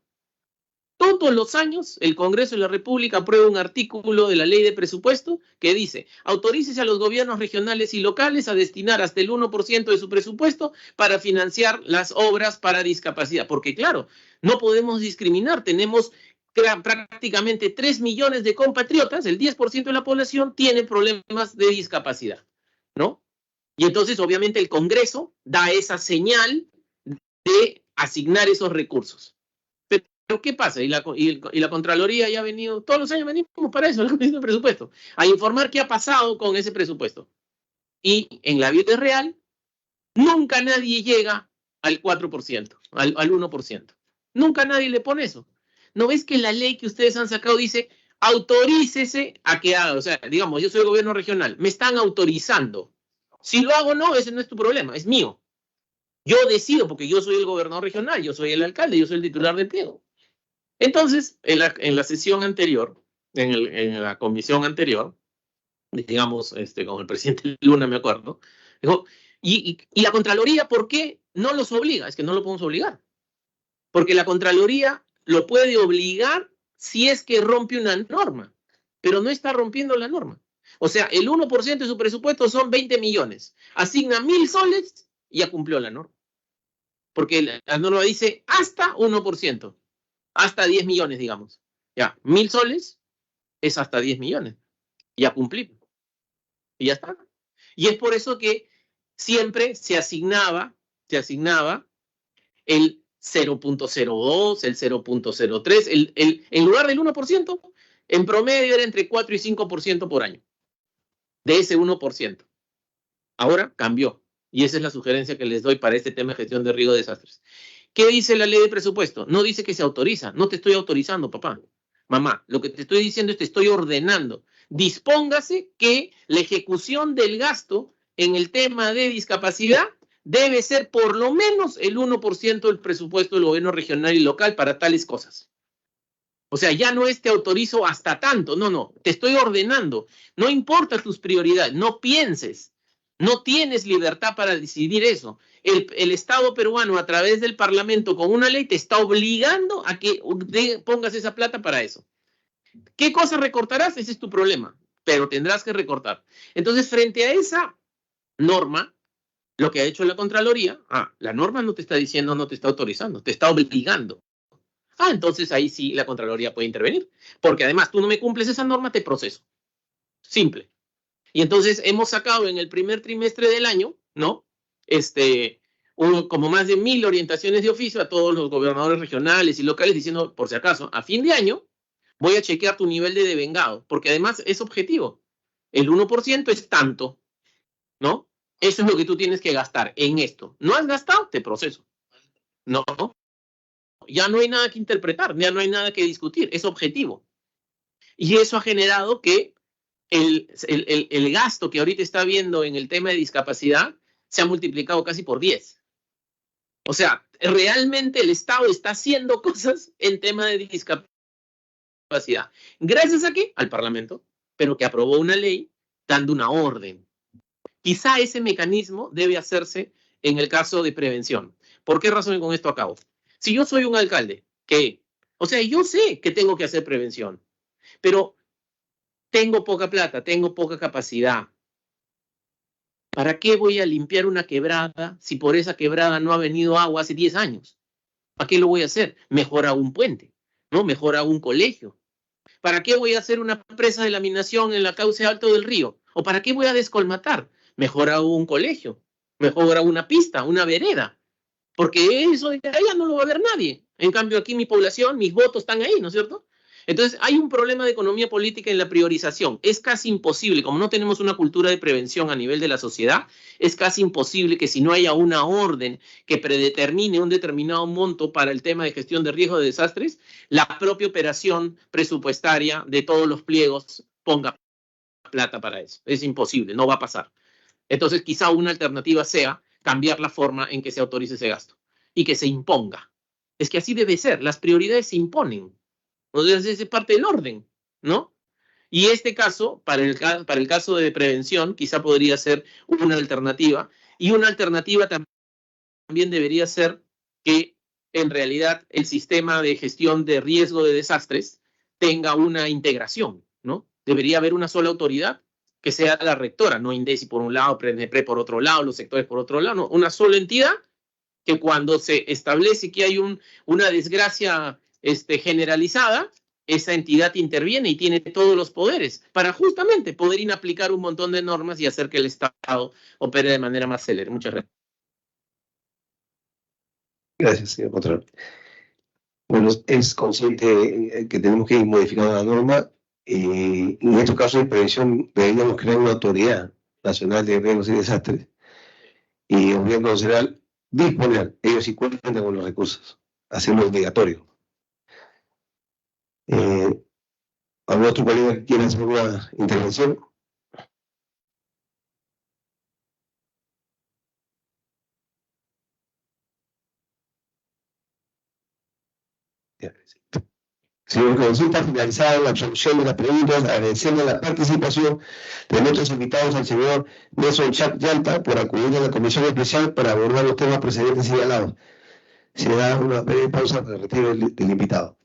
Todos los años el Congreso de la República aprueba un artículo de la ley de presupuesto que dice: autorícese a los gobiernos regionales y locales a destinar hasta el 1% de su presupuesto para financiar las obras para discapacidad. Porque claro, no podemos discriminar, tenemos prácticamente 3 millones de compatriotas, el 10% de la población tiene problemas de discapacidad, ¿no? Y entonces obviamente el Congreso da esa señal de asignar esos recursos. Pero ¿qué pasa? Y la Contraloría ya ha venido, todos los años venimos para eso, la Comisión de Presupuesto, a informar qué ha pasado con ese presupuesto. Y en la vida real, nunca nadie llega al 4%, al 1%. Nunca nadie le pone eso. ¿No ves que la ley que ustedes han sacado dice: autorícese a que haga? O sea, digamos, yo soy el gobierno regional, me están autorizando. Si lo hago o no, ese no es tu problema, es mío. Yo decido porque yo soy el gobernador regional, yo soy el alcalde, yo soy el titular del pliego. Entonces, en la sesión anterior, en la comisión anterior, digamos, con el presidente Luna, me acuerdo, dijo: ¿y la Contraloría por qué no los obliga? Es que no lo podemos obligar. Porque la Contraloría lo puede obligar si es que rompe una norma, pero no está rompiendo la norma. O sea, el 1% de su presupuesto son 20 millones. Asigna 1.000 soles y ya cumplió la norma. Porque la norma dice hasta 1%. Hasta 10 millones, digamos. Ya, 1.000 soles es hasta 10 millones. Ya cumplí. Y ya está. Y es por eso que siempre se asignaba el 0.02, el 0.03, en lugar del 1%, en promedio era entre 4 y 5% por año. De ese 1%. Ahora cambió. Y esa es la sugerencia que les doy para este tema de gestión de riesgo de desastres. ¿Qué dice la ley de presupuesto? No dice que se autoriza. No te estoy autorizando, papá. Mamá, lo que te estoy diciendo es que te estoy ordenando. Dispóngase que la ejecución del gasto en el tema de discapacidad debe ser por lo menos el 1% del presupuesto del gobierno regional y local para tales cosas. O sea, ya no es te autorizo hasta tanto. No, te estoy ordenando. No importa tus prioridades, no pienses. No tienes libertad para decidir eso. El Estado peruano, a través del Parlamento, con una ley, te está obligando a que pongas esa plata para eso. ¿Qué cosa recortarás? Ese es tu problema, pero tendrás que recortar. Entonces, frente a esa norma, lo que ha hecho la Contraloría, la norma no te está diciendo, no te está autorizando, te está obligando. Entonces ahí sí la Contraloría puede intervenir, porque además tú no me cumples esa norma, te proceso. Simple. Y entonces hemos sacado en el primer trimestre del año, ¿no? Como más de 1.000 orientaciones de oficio a todos los gobernadores regionales y locales diciendo, por si acaso, a fin de año voy a chequear tu nivel de devengado, porque además es objetivo. El 1% es tanto, ¿no? Eso es lo que tú tienes que gastar en esto. ¿No has gastado? Te proceso. No. Ya no hay nada que interpretar, ya no hay nada que discutir, es objetivo. Y eso ha generado que el gasto que ahorita está habiendo en el tema de discapacidad se ha multiplicado casi por 10. O sea, realmente el Estado está haciendo cosas en tema de discapacidad. ¿Gracias a qué? Al Parlamento, pero que aprobó una ley dando una orden. Quizá ese mecanismo debe hacerse en el caso de prevención. ¿Por qué razón con esto acabo? Si yo soy un alcalde o sea, yo sé que tengo que hacer prevención, pero tengo poca plata, tengo poca capacidad. ¿Para qué voy a limpiar una quebrada si por esa quebrada no ha venido agua hace 10 años? ¿Para qué lo voy a hacer? Mejor hago un puente, ¿no? Mejor hago un colegio. ¿Para qué voy a hacer una presa de laminación en la cauce alto del río? ¿O para qué voy a descolmatar? Mejor hago un colegio, mejor hago una pista, una vereda, porque eso de allá no lo va a ver nadie. En cambio, aquí mi población, mis votos están ahí, ¿no es cierto? Entonces, hay un problema de economía política en la priorización. Es casi imposible, como no tenemos una cultura de prevención a nivel de la sociedad, es casi imposible que si no haya una orden que predetermine un determinado monto para el tema de gestión de riesgo de desastres, la propia operación presupuestaria de todos los pliegos ponga plata para eso. Es imposible, no va a pasar. Entonces, quizá una alternativa sea cambiar la forma en que se autorice ese gasto y que se imponga. Es que así debe ser, las prioridades se imponen. Entonces, es parte del orden, ¿no? Y este caso, para el caso de prevención, quizá podría ser una alternativa. Y una alternativa también debería ser que en realidad el sistema de gestión de riesgo de desastres tenga una integración, ¿no? Debería haber una sola autoridad que sea la rectora, no INDECI por un lado, PRENEPRE por otro lado, los sectores por otro lado, no, una sola entidad que cuando se establece que hay una desgracia generalizada, esa entidad interviene y tiene todos los poderes para justamente poder inaplicar un montón de normas y hacer que el Estado opere de manera más célere. Muchas gracias. Gracias, señor Contralor. Bueno, es consciente que tenemos que ir modificando la norma. En estos casos de prevención deberíamos crear una autoridad nacional de riesgos y desastres y el gobierno nacional disponer, ellos sí cuentan con los recursos, hacerlo obligatorio. ¿Algún otro colega que quiera hacer una intervención? Señor Consulta, finalizada la absolución de las preguntas, agradeciendo la participación de nuestros invitados al señor Nelson Chac Yalta por acudir a la comisión especial para abordar los temas precedentes señalados. Se da una breve pausa para el retiro del invitado.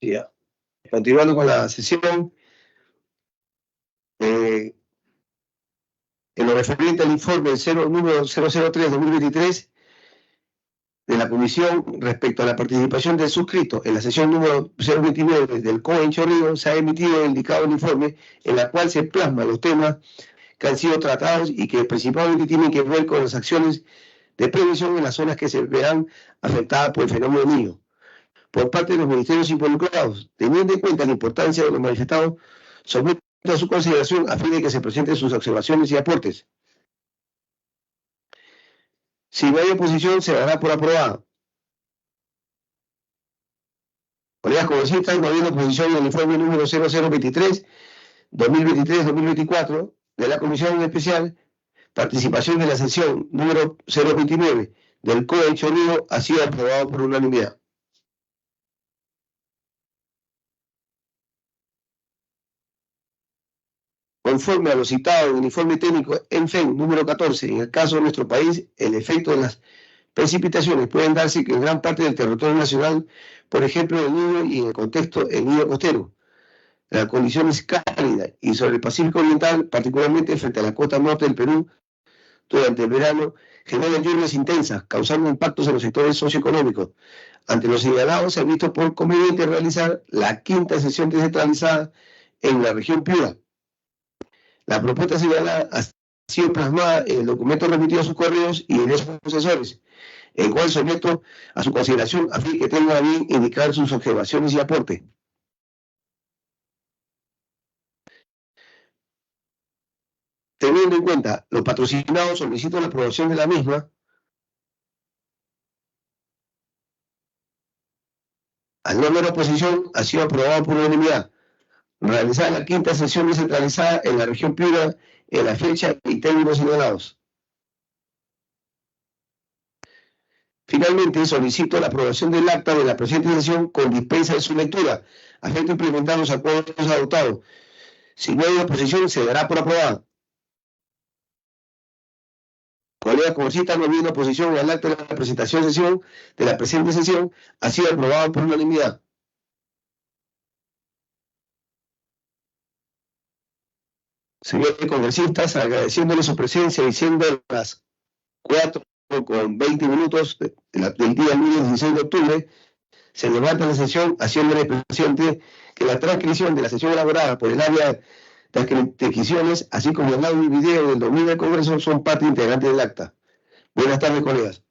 Ya. Continuando con la sesión, en lo referente al informe número 003-2023 de la Comisión respecto a la participación del suscrito en la sesión número 029 del COE en Chorrillos, se ha emitido el indicado informe en la cual se plasman los temas que han sido tratados y que principalmente tienen que ver con las acciones de prevención en las zonas que se verán afectadas por el fenómeno del Niño, por parte de los ministerios involucrados, teniendo en cuenta la importancia de los manifestados, someto a su consideración a fin de que se presenten sus observaciones y aportes. Si no hay oposición, se dará por aprobada. Colegas congresistas, no habiendo oposición al informe número 0023, 2023-2024 de la Comisión Especial, participación de la sesión número 029 del COE Chorrillos ha sido aprobado por unanimidad. Conforme a lo citado en el informe técnico ENFEN número 14, en el caso de nuestro país, el efecto de las precipitaciones pueden darse en gran parte del territorio nacional, por ejemplo, en el Niño y en el contexto del Niño costero. Las condiciones cálidas y sobre el Pacífico Oriental, particularmente frente a la costa norte del Perú, durante el verano, generan lluvias intensas, causando impactos en los sectores socioeconómicos. Ante los señalados, se ha visto por conveniente realizar la quinta sesión descentralizada en la región Piura. La propuesta señalada ha sido plasmada en el documento remitido a sus correos y en esos asesores, el cual someto a su consideración a fin de que tenga bien indicar sus observaciones y aportes. Teniendo en cuenta los patrocinados, solicito la aprobación de la misma. Al no haber oposición, ha sido aprobado por unanimidad. Realizar la quinta sesión descentralizada en la región Piura en la fecha y términos señalados. Finalmente, solicito la aprobación del acta de la presente sesión con dispensa de su lectura, a fin de implementar los acuerdos adoptados. Si no hay oposición, se dará por aprobada. Colegas congresistas, no habiendo oposición al acta de la presentación de sesión de la presente sesión, ha sido aprobado por unanimidad. Señores congresistas, agradeciéndoles su presencia y siendo las 4:20 del día lunes 16 de octubre, se levanta la sesión haciéndole presente que la transcripción de la sesión elaborada por el área de adquisiciones, así como el audio y video del dominio del Congreso, son parte integrante del acta. Buenas tardes, colegas.